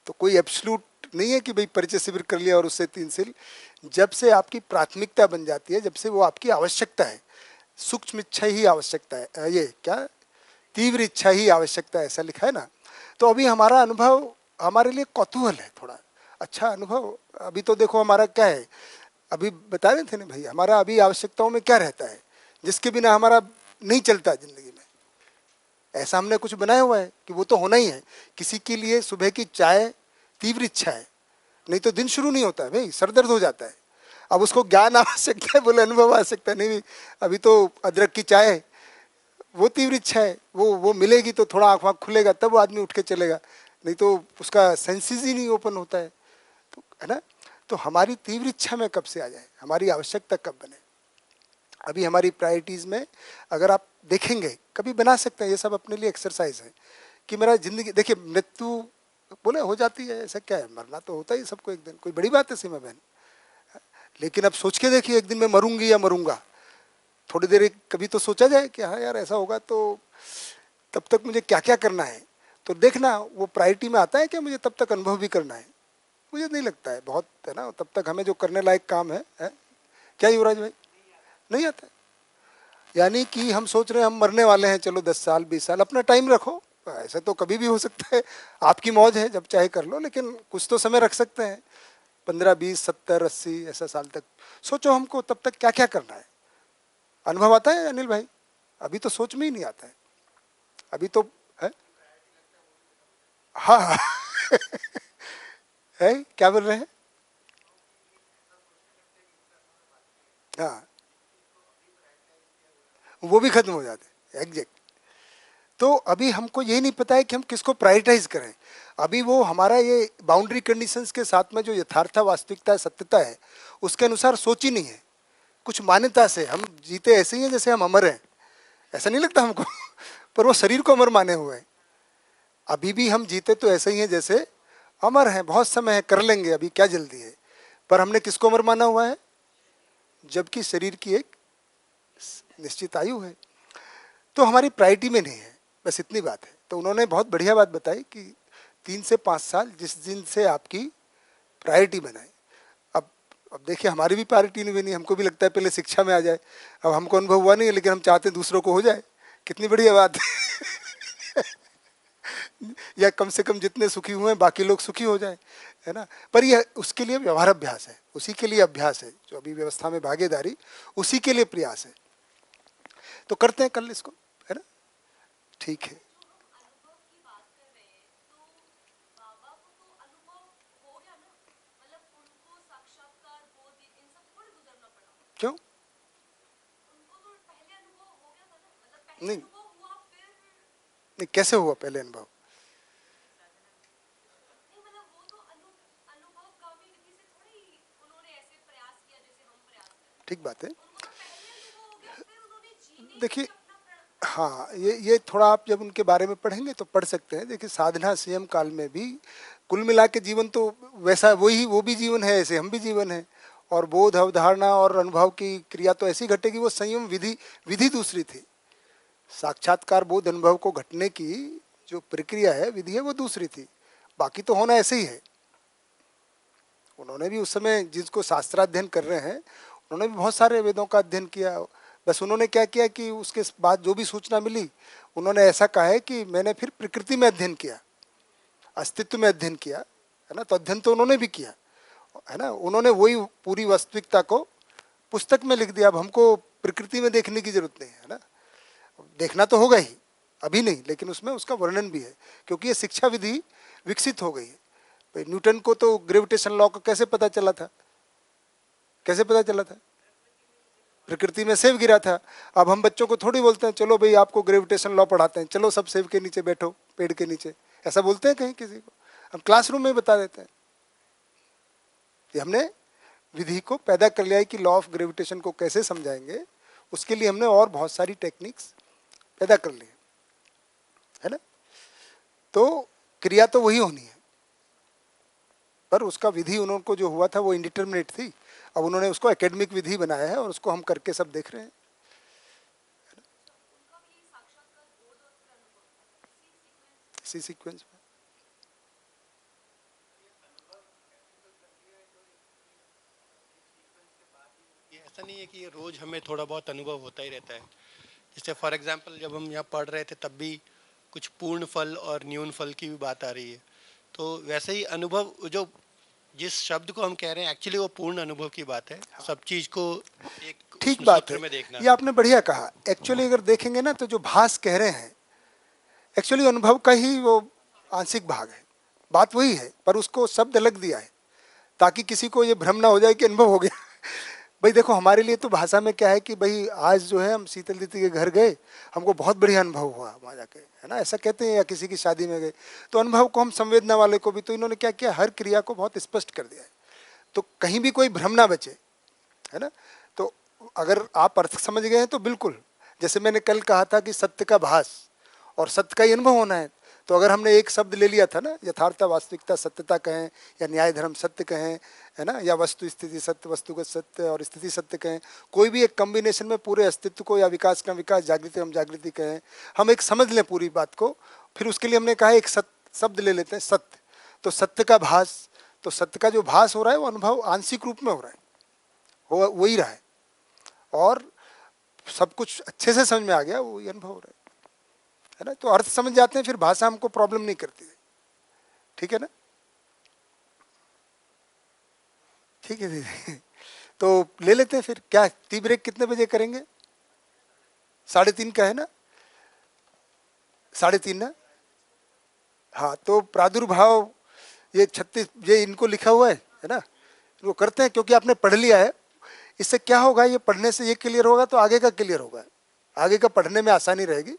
तो कोई एब्सोल्यूट नहीं है कि भाई परिचय शिविर कर लिया और उससे 3 साल, जब से आपकी प्राथमिकता बन जाती है, जब से वो आपकी आवश्यकता है, सूक्ष्म इच्छा ही आवश्यकता है, ये क्या तीव्र इच्छा ही आवश्यकता है, ऐसा लिखा है ना। तो अभी हमारा अनुभव हमारे लिए कौतूहल है थोड़ा, अच्छा अनुभव। अभी तो देखो हमारा क्या है, अभी बता रहे थे ना भाई, हमारा अभी आवश्यकताओं में क्या रहता है जिसके बिना हमारा नहीं चलता जिंदगी में। ऐसा हमने कुछ बनाया हुआ है कि वो तो होना ही है। किसी के लिए सुबह की चाय तीव्र इच्छा है, नहीं तो दिन शुरू नहीं होता है भाई, सर दर्द हो जाता है। अब उसको ज्ञान आवश्यकता है, बोले अनुभव आवश्यकता नहीं, अभी तो अदरक की चाय वो तीव्र इच्छा है, वो मिलेगी तो थोड़ा आँख वाँख खुलेगा, तब वो आदमी उठ के चलेगा, नहीं तो उसका सेंसेस ही नहीं ओपन होता है, तो है ना। तो हमारी तीव्र इच्छा में कब से आ जाए, हमारी आवश्यकता कब बने। अभी हमारी प्रायोरिटीज़ में अगर आप देखेंगे, कभी बना सकते हैं, ये सब अपने लिए एक्सरसाइज है कि मेरा जिंदगी, देखिए मृत्यु बोले हो जाती है, ऐसा क्या है, मरना तो होता ही सबको एक दिन, कोई बड़ी बात है सीमा बहन। लेकिन अब सोच के देखिए, एक दिन मैं मरूंगी या मरूंगा, थोड़ी देर कभी तो सोचा जाए कि हाँ यार ऐसा होगा तो तब तक मुझे क्या क्या करना है। तो देखना वो प्रायोरिटी में आता है कि मुझे तब तक अनुभव भी करना है, मुझे नहीं लगता है बहुत, है ना। तब तक हमें जो करने लायक काम है? क्या युवराज भाई, नहीं आता है। यानी कि हम सोच रहे हैं हम मरने वाले हैं, चलो 10 साल 20 साल अपना टाइम रखो, ऐसा तो कभी भी हो सकता है, आपकी मौज है, जब चाहे कर लो, लेकिन कुछ तो समय रख सकते हैं, 15 20 70 80 ऐसा साल तक सोचो हमको तब तक क्या क्या करना है। अनुभव आता है अनिल भाई? अभी तो सोच में ही नहीं आता है, अभी तो है। हाँ है, क्या बोल रहे हैं? हाँ, वो भी खत्म हो जाते, एग्जैक्ट। तो अभी हमको ये नहीं पता है कि हम किसको प्रायोरिटाइज करें। अभी वो हमारा ये बाउंड्री कंडीशंस के साथ में जो यथार्थ वास्तविकता है, सत्यता है, उसके अनुसार सोच ही नहीं है। कुछ मान्यता से हम जीते ऐसे ही हैं जैसे हम अमर हैं, ऐसा नहीं लगता हमको पर वो शरीर को अमर माने हुए हैं। अभी भी हम जीते तो ऐसे ही हैं जैसे अमर हैं, बहुत समय है, कर लेंगे, अभी क्या जल्दी है। पर हमने किसको अमर माना हुआ है? जबकि शरीर की एक निश्चित आयु है। तो हमारी प्रायोरिटी में नहीं है, बस इतनी बात है। तो उन्होंने बहुत बढ़िया बात बताई कि 3 से 5 साल जिस दिन से आपकी प्रायोरिटी बनाए। अब देखिए हमारी भी प्रायोरिटी नहीं बनी, हमको भी लगता है पहले शिक्षा में आ जाए। अब हमको अनुभव हुआ नहीं है, लेकिन हम चाहते हैं दूसरों को हो जाए। कितनी बढ़िया बात है या कम से कम जितने सुखी हुए हैं बाकी लोग सुखी हो जाए, है ना। पर यह उसके लिए व्यवहार अभ्यास है, उसी के लिए अभ्यास है, जो अभी व्यवस्था में भागीदारी, उसी के लिए प्रयास है। तो करते हैं कल इसको, है ना। ठीक है। अनुभव की बात कर रहे हैं तो बाबा को तो अनुभव हो गया ना, मतलब उनको साक्षात्कार बोध इन सब थोड़ी गुजरना पड़ा। क्यों उनको तो पहले अनुभव हो गया था ना, मतलब पहले नहीं? अनुभव हुआ फिर नहीं, कैसे हुआ पहले अनुभव? नहीं, मतलब वो तो अनुभवगामी विधि से थोड़ी उन्होंने ऐसे प्रयास किया जैसे हम प्रयास कर रहे हैं। ठीक बात है। उनको तो पहले अनुभव हो गया, फिर उन्होंने जीने के देखिए, लिए अपना हाँ, ये थोड़ा आप जब उनके बारे में पढ़ेंगे तो पढ़ सकते हैं। देखिए, साधना संयम काल में भी कुल मिला के जीवन तो वैसा वही, वो भी जीवन है, ऐसे हम भी जीवन है। और बोध, अवधारणा और अनुभव की क्रिया तो ऐसी घटेगी। वो संयम विधि, विधि दूसरी थी। साक्षात्कार बोध अनुभव को घटने की जो प्रक्रिया है, विधि है, वो दूसरी थी। बाकी तो होना ऐसे ही है। उन्होंने भी उस समय जिसको शास्त्राध्ययन कर रहे हैं, उन्होंने भी बहुत सारे वेदों का अध्ययन किया। बस उन्होंने क्या किया कि उसके बाद जो भी सूचना मिली, उन्होंने ऐसा कहा है कि मैंने फिर प्रकृति में अध्ययन किया, अस्तित्व में अध्ययन किया, है ना। तो अध्ययन तो उन्होंने भी किया, है ना। उन्होंने वही पूरी वास्तविकता को पुस्तक में लिख दिया। अब हमको प्रकृति में देखने की जरूरत नहीं है ना। देखना तो होगा ही, अभी नहीं, लेकिन उसमें उसका वर्णन भी है, क्योंकि ये शिक्षा विधि विकसित हो गई है। भाई न्यूटन को तो ग्रेविटेशन लॉ का कैसे पता चला था? कैसे पता चला था? प्रकृति में सेब गिरा था। अब हम बच्चों को थोड़ी बोलते हैं चलो भाई आपको ग्रेविटेशन लॉ पढ़ाते हैं, चलो सब सेब के नीचे बैठो, पेड़ के नीचे, ऐसा बोलते हैं कहीं किसी को? हम क्लासरूम में बता देते हैं। ये हमने विधि को पैदा कर लिया है कि लॉ ऑफ ग्रेविटेशन को कैसे समझाएंगे, उसके लिए हमने और बहुत सारी टेक्निक्स पैदा कर ली है ना। तो क्रिया तो वही होनी है, पर उसका विधि उनको जो हुआ था वो इंडिटरमिनेट थी। अब उन्होंने उसको एकेडमिक विधि बनाया है और उसको हम करके सब देख रहे हैं। उनका भी साक्षात्कार बोध और फिर अनुभव इसी सीक्वेंस में ये ऐसा नहीं है कि ये रोज हमें थोड़ा बहुत अनुभव होता ही रहता है। जैसे फॉर एग्जांपल जब हम यहाँ पढ़ रहे थे तब भी कुछ पूर्ण फल और न्यून फल की भी बात आ रही है। तो वैसे ही अनुभव, जो जिस शब्द को हम कह रहे हैं एक्चुअली वो पूर्ण अनुभव की बात है। सब चीज को एक ठीक बात सूत्र है। में देखना। ये आपने बढ़िया कहा। एक्चुअली अगर देखेंगे ना तो जो भास कह रहे हैं एक्चुअली अनुभव का ही वो आंशिक भाग है। बात वही है, पर उसको शब्द अलग दिया है ताकि किसी को ये भ्रम ना हो जाए कि अनुभव हो गया भाई देखो, हमारे लिए तो भाषा में क्या है कि भाई आज जो है हम शीतल दीदी के घर गए, हमको बहुत बढ़िया अनुभव हुआ वहाँ जाके, है ना, ऐसा कहते हैं। या किसी की शादी में गए तो अनुभव को हम संवेदना वाले को भी, तो इन्होंने क्या किया, हर क्रिया को बहुत स्पष्ट कर दिया है तो कहीं भी कोई भ्रम ना बचे, है ना। तो अगर आप अर्थ समझ गए हैं तो बिल्कुल, जैसे मैंने कल कहा था कि सत्य का भास और सत्य का ही अनुभव होना है। तो अगर हमने एक शब्द ले लिया था ना, यथार्थ वास्तविकता सत्यता कहें या न्याय धर्म सत्य कहें, है ना, या वस्तु स्थिति सत्य, वस्तुगत सत्य और स्थिति सत्य कहें, कोई भी एक कॉम्बिनेशन में पूरे अस्तित्व को, या विकास का विकास, जागृति हम जागृति कहें, हम एक समझ लें पूरी बात को। फिर उसके लिए हमने कहा एक शब्द ले लेते हैं सत्य। तो सत्य का भास, तो सत्य का जो भास हो रहा है वो अनुभव आंशिक रूप में हो रहा है, हो वही रहा है, और सब कुछ अच्छे से समझ में आ गया, वो अनुभव हो रहा है ना। तो अर्थ समझ जाते हैं, फिर भाषा हमको प्रॉब्लम नहीं करती है। ठीक है ना, ठीक है दीदी। तो ले लेते हैं फिर, क्या टी ब्रेक कितने बजे करेंगे? 3:30 का है ना, 3:30 ना। हाँ, तो प्रादुर्भाव ये 36, ये इनको लिखा हुआ है ना, इनको करते हैं क्योंकि आपने पढ़ लिया है। इससे क्या होगा, ये पढ़ने से ये क्लियर होगा तो आगे का क्लियर होगा, आगे का पढ़ने में आसानी रहेगी।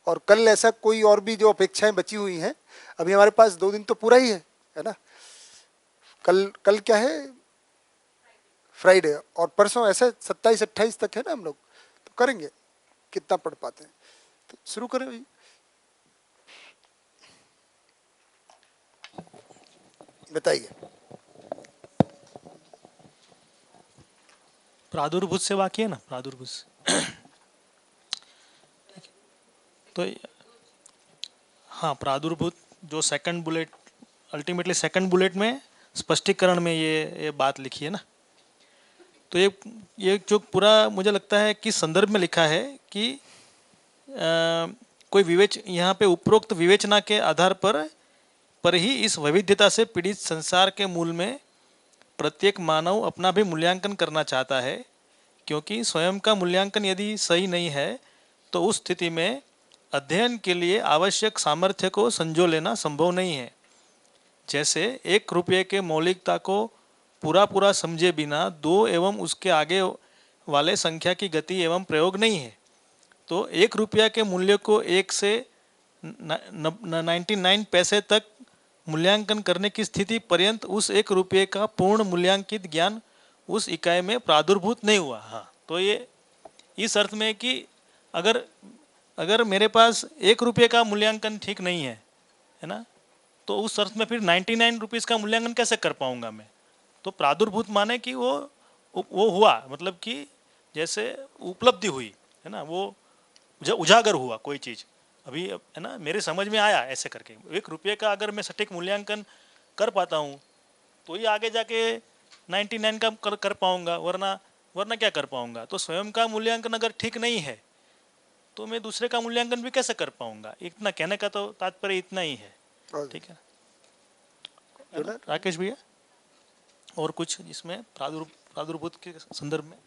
और कल ऐसा कोई और भी जो अपेक्षाएं बची हुई हैं, अभी हमारे पास 2 दिन तो पूरा ही है ना। कल कल क्या है, फ्राइडे, और परसों ऐसे 27-28 तक है ना हम लोग, तो करेंगे कितना पढ़ पाते हैं। तो शुरू करें भाई। बताइए। प्रादुर्भूत से वाक्य है ना, प्रादुर्भूत से। तो हाँ, प्रादुर्भूत जो second bullet, ultimately second bullet में स्पष्टीकरण में ये बात लिखी है ना। तो ये जो पूरा मुझे लगता है कि संदर्भ में लिखा है कि कोई यहाँ पे उपरोक्त विवेचना के आधार पर ही इस वैविध्यता से पीड़ित संसार के मूल में प्रत्येक मानव अपना भी मूल्यांकन करना चाहता है, क्योंकि स्वयं का मूल्यांकन यदि सही नहीं है तो उस स्थिति में अध्ययन के लिए आवश्यक सामर्थ्य को संजो लेना संभव नहीं है। जैसे 1 रुपये के मौलिकता को पूरा समझे बिना 2 एवं उसके आगे वाले संख्या की गति एवं प्रयोग नहीं है। तो 1 रुपया के मूल्य को 1 से 99 पैसे तक मूल्यांकन करने की स्थिति पर्यंत उस 1 रुपये का पूर्ण मूल्यांकित ज्ञान उस इकाई में प्रादुर्भूत नहीं हुआ। हाँ, तो ये इस अर्थ में कि अगर मेरे पास 1 रुपये का मूल्यांकन ठीक नहीं है ना, तो उस अर्थ में फिर 99 रुपीज़ का मूल्यांकन कैसे कर पाऊंगा मैं। तो प्रादुर्भूत माने कि वो हुआ, मतलब कि जैसे उपलब्धि हुई है ना, वो उजागर हुआ कोई चीज़ अभी है ना, मेरे समझ में आया ऐसे करके। 1 रुपये का अगर मैं सटीक मूल्यांकन कर पाता हूँ तो ही आगे जाके 99 का कर पाऊँगा, वरना क्या कर पाऊँगा। तो स्वयं का मूल्यांकन अगर ठीक नहीं है तो मैं दूसरे का मूल्यांकन भी कैसे कर पाऊँगा। इतना कहने का तो तात्पर्य इतना ही है, ठीक है ना? राकेश भैया, और कुछ इसमें प्रादुर्भूत के संदर्भ में?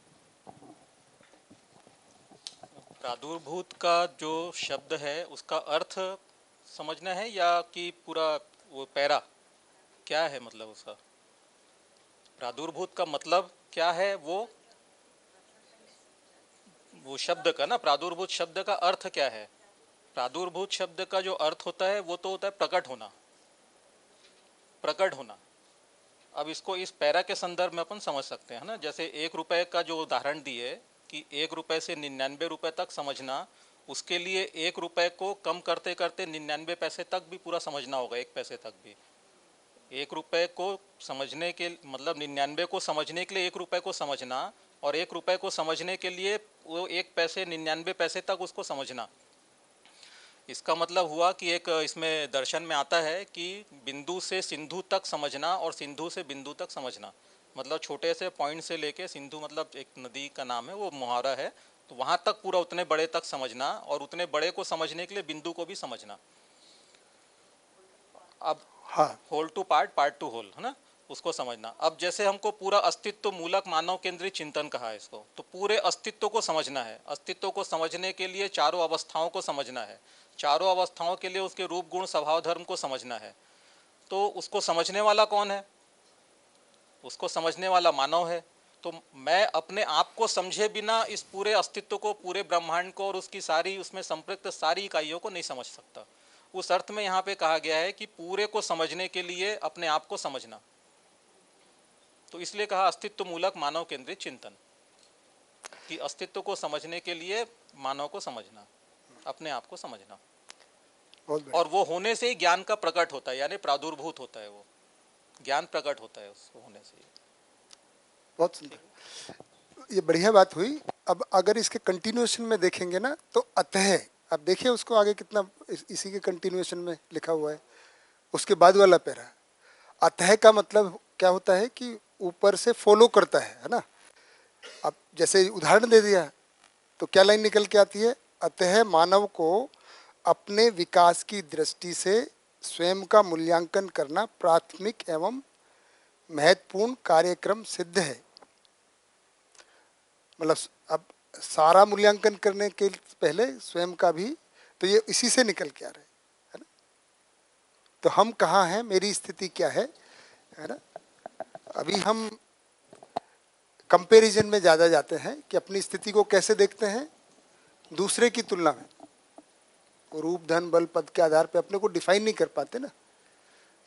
प्रादुर्भूत का जो शब्द है उसका अर्थ समझना है या कि पूरा वो पैरा क्या है, मतलब उसका प्रादुर्भूत का मतलब क्या है, वो शब्द का ना, प्रादुर्भूत शब्द का अर्थ क्या है। प्रादुर्भूत शब्द का जो अर्थ होता है वो तो होता है प्रकट होना, प्रकट होना। अब इसको इस पैरा के संदर्भ में अपन समझ सकते हैं ना। जैसे 1 रुपये का जो उदाहरण दिए कि 1 रुपये से 99 रुपये तक समझना, उसके लिए 1 रुपये को कम करते करते 99 पैसे तक भी पूरा समझना होगा, 1 पैसे तक भी। 1 रुपये को समझने के मतलब 99 को समझने के लिए 1 रुपये को समझना, और 1 रुपये को समझने के लिए वो 1 पैसे 99 पैसे तक उसको समझना। इसका मतलब हुआ कि एक इसमें दर्शन में आता है कि बिंदु से सिंधु तक समझना और सिंधु से बिंदु तक समझना, मतलब छोटे से पॉइंट से लेके सिंधु, मतलब एक नदी का नाम है, वो मुहावरा है। तो वहाँ तक पूरा उतने बड़े तक समझना, और उतने बड़े को समझने के लिए बिंदु को भी समझना। अब हाँ, whole to part, part to whole, है ना, उसको समझना। अब जैसे हमको पूरा अस्तित्व मूलक मानव केंद्रित चिंतन कहा है इसको, तो पूरे अस्तित्व को समझना है। अस्तित्व को समझने के लिए चारों अवस्थाओं को समझना है, चारों अवस्थाओं के लिए उसके रूप गुण स्वभाव धर्म को समझना है। तो उसको समझने वाला कौन है? उसको समझने वाला मानव है। तो मैं अपने आप को समझे बिना इस पूरे अस्तित्व को, पूरे ब्रह्मांड को और उसकी सारी उसमें संपृक्त सारी इकाइयों को नहीं समझ सकता। उस अर्थ में यहाँ पे कहा गया है कि पूरे को समझने के लिए अपने आप को समझना। तो इसलिए कहा अस्तित्व मूलक मानव केंद्रित चिंतन, कि अस्तित्व को समझने के लिए मानव को समझना, अपने आप को समझना, और वो होने से ही ज्ञान का प्रकट होता है, यानी प्रादुर्भूत होता है, वो ज्ञान प्रकट होता है उसको होने से ही। बहुत सुंदर, ये बढ़िया बात हुई। अब अगर इसके कंटिन्यूएशन में देखेंगे ना, तो अतः, अब देखिए उसको आगे कितना इसी के कंटिन्यूएशन में लिखा हुआ है, उसके बाद वाला पैरा। अतः का मतलब क्या होता है कि ऊपर से फॉलो करता है ना। अब जैसे उदाहरण दे दिया तो क्या लाइन निकल के आती है, अतः मानव को अपने विकास की दृष्टि से स्वयं का मूल्यांकन करना प्राथमिक एवं महत्वपूर्ण कार्यक्रम सिद्ध है। मतलब अब सारा मूल्यांकन करने के पहले स्वयं का भी, तो ये इसी से निकल के आ रहे है ना। तो हम कहाँ हैं, मेरी स्थिति क्या है ना। अभी हम कंपैरिजन में ज़्यादा जाते हैं कि अपनी स्थिति को कैसे देखते हैं दूसरे की तुलना में। रूप धन बल पद के आधार पे अपने को डिफाइन नहीं कर पाते ना।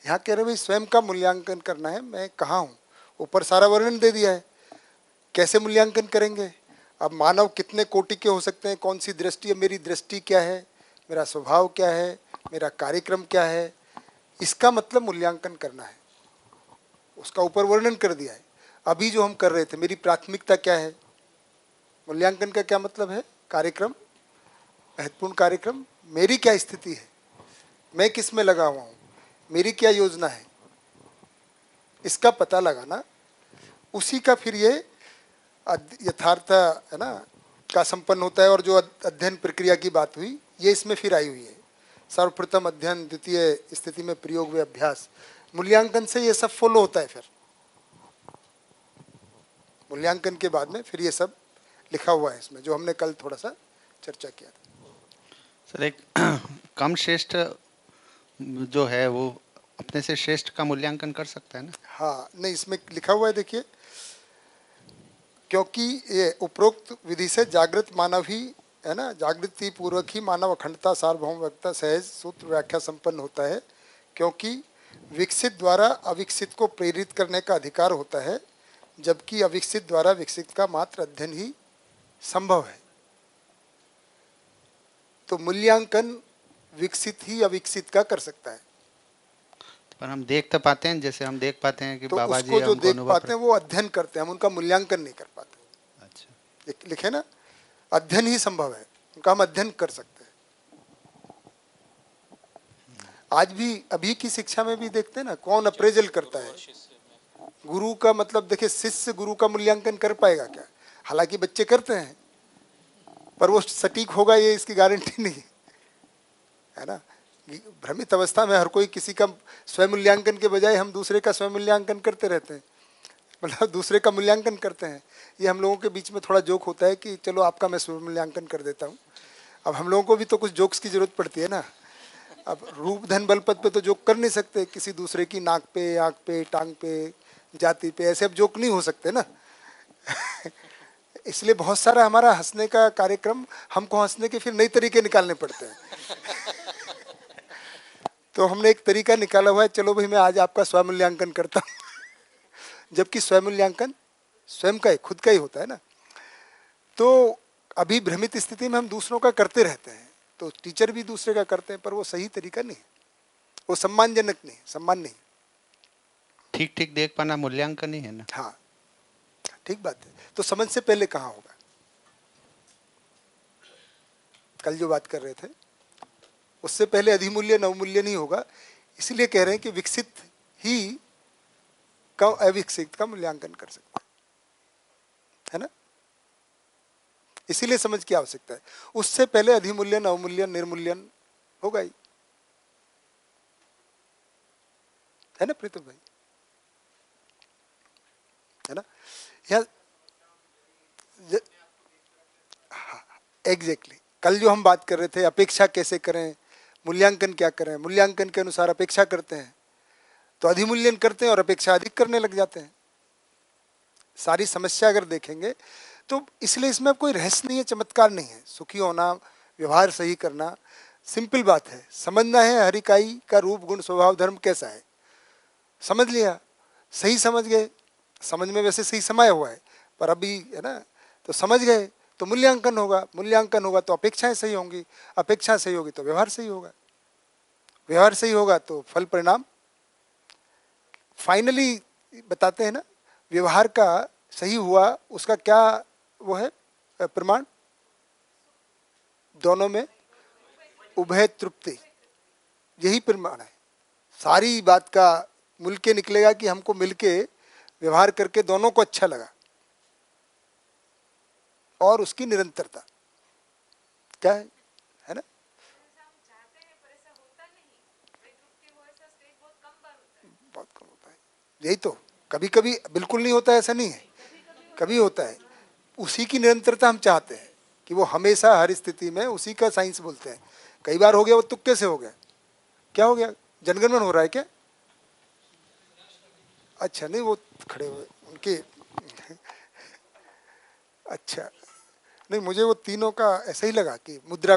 यहाँ कह रहे भाई स्वयं का मूल्यांकन करना है, मैं कहाँ हूँ। ऊपर सारा वर्णन दे दिया है, कैसे मूल्यांकन करेंगे। अब मानव कितने कोटि के हो सकते हैं, कौन सी दृष्टि है, मेरी दृष्टि क्या है, मेरा स्वभाव क्या है, मेरा कार्यक्रम क्या है, इसका मतलब मूल्यांकन करना है। उसका ऊपर वर्णन कर दिया है। अभी जो हम कर रहे थे, मेरी प्राथमिकता क्या है, मूल्यांकन का क्या मतलब है, कार्यक्रम, महत्वपूर्ण कार्यक्रम, मेरी क्या स्थिति है, मैं किस में लगा हुआ हूँ, मेरी क्या योजना है, इसका पता लगाना। उसी का फिर ये यथार्थ है ना का संपन्न होता है। और जो अध्ययन प्रक्रिया की बात हुई, ये इसमें फिर आई हुई है। सर्वप्रथम अध्ययन, द्वितीय स्थिति में प्रयोग व अभ्यास, मूल्यांकन से ये सब फॉलो होता है। फिर मूल्यांकन के बाद में फिर ये सब लिखा हुआ है इसमें, जो हमने कल थोड़ा सा चर्चा किया था। सर एक कम श्रेष्ठ जो है वो अपने से श्रेष्ठ का मूल्यांकन कर सकता है ना? हाँ, नहीं इसमें लिखा हुआ है, देखिए, क्योंकि ये उपरोक्त विधि से जागृत मानव ही है ना, जागृति पूर्वक ही मानव अखंडता सार्वभौमिकता सहज सूत्र व्याख्या संपन्न होता है। क्योंकि विकसित द्वारा अविकसित को प्रेरित करने का अधिकार होता है, जबकि अविकसित द्वारा विकसित का मात्र अध्ययन ही संभव है। तो मूल्यांकन विकसित ही अविकसित का कर सकता है। पर हम देख तो पाते हैं, जैसे हम देख पाते हैं कि तो बाबा जी उसको जो हमको देख अनुभव पाते हैं वो अध्ययन करते हैं, हम उनका मूल्यांकन नहीं कर पाते। अच्छा, लिखे ना, अध्ययन ही संभव है, उनका हम अध्ययन कर सकते हैं। आज भी अभी की शिक्षा में भी देखते हैं ना, कौन अप्रेजल करता है। गुरु का मतलब देखिए, शिष्य गुरु का मूल्यांकन कर पाएगा क्या? हालांकि बच्चे करते हैं, पर वो सटीक होगा ये इसकी गारंटी नहीं है ना। भ्रमित अवस्था में हर कोई किसी का स्वयं मूल्यांकन के बजाय हम दूसरे का स्वयं मूल्यांकन करते रहते हैं, मतलब दूसरे का मूल्यांकन करते हैं। ये हम लोगों के बीच में थोड़ा जोक होता है कि चलो आपका मैं स्वयं मूल्यांकन कर देता हूँ। अब हम लोगों को भी तो कुछ जोक्स की जरूरत पड़ती है ना। अब रूप धन बल पद पे तो जोक कर नहीं सकते, किसी दूसरे की नाक पे, आँख पे, टांग पे, जाति पे, ऐसे अब जोक नहीं हो सकते ना। इसलिए बहुत सारा हमारा हंसने का कार्यक्रम, हमको हंसने के फिर नए तरीके निकालने पड़ते हैं। तो हमने एक तरीका निकाला हुआ है, चलो भाई मैं आज आपका स्वयं मूल्यांकन करता हूँ। जबकि स्वयं मूल्यांकन स्वयं का ही, खुद का ही होता है ना। तो अभी भ्रमित स्थिति में हम दूसरों का करते रहते हैं, तो टीचर भी दूसरे का करते हैं, पर वो सही तरीका नहीं, वो सम्मानजनक नहीं, सम्मान नहीं। ठीक ठीक देख पाना मूल्यांकन ही है ना। हाँ, ठीक बात है। तो समझ से पहले कहाँ होगा? कल जो बात कर रहे थे उससे पहले अधिमूल्यन अवमूल्यन ही होगा। इसलिए कह रहे हैं कि विकसित ही अविकसित का मूल्यांकन कर सकता है ना। इसीलिए समझ की आवश्यकता है। उससे पहले अधिमूल्यन अवमूल्यन निर्मूल्यन होगा ही, है ना प्रीतम भाई, है ना। या एग्जैक्टली कल जो हम बात कर रहे थे, अपेक्षा कैसे करें, मूल्यांकन क्या करें। मूल्यांकन के अनुसार अपेक्षा करते हैं तो अधिमूल्यन करते हैं और अपेक्षा अधिक करने लग जाते हैं। सारी समस्या अगर देखेंगे तो इसलिए इसमें कोई रहस्य नहीं है, चमत्कार नहीं है। सुखी होना, व्यवहार सही करना, सिंपल बात है। समझना है हर इकाई का रूप गुण स्वभाव धर्म कैसा है, समझ लिया, सही समझ गए। समझ में वैसे सही समाया हुआ है, पर अभी है ना, तो समझ गए तो मूल्यांकन होगा। मूल्यांकन होगा तो अपेक्षाएं सही होंगी, अपेक्षा सही होगी तो व्यवहार सही होगा, व्यवहार सही होगा तो फल परिणाम। फाइनली बताते हैं ना, व्यवहार का सही हुआ उसका क्या वो है प्रमाण, दोनों में उभय तृप्ति, यही प्रमाण है। सारी बात का मूल के निकलेगा कि हमको मिलके व्यवहार करके दोनों को अच्छा लगा, और उसकी निरंतरता क्या है ना। बहुत कम होता है, यही तो। कभी कभी बिल्कुल नहीं होता है, ऐसा नहीं है, कभी होता है। उसी की निरंतरता हम चाहते हैं कि वो हमेशा हर स्थिति में, उसी का साइंस बोलते हैं। कई बार हो गया वो तुक्के से हो गया, क्या हो गया, जनगणमन हो रहा है क्या? अच्छा नहीं, वो खड़े हुए उनके अच्छा, नहीं मुझे वो तीनों का ऐसा ही लगा कि मुद्रा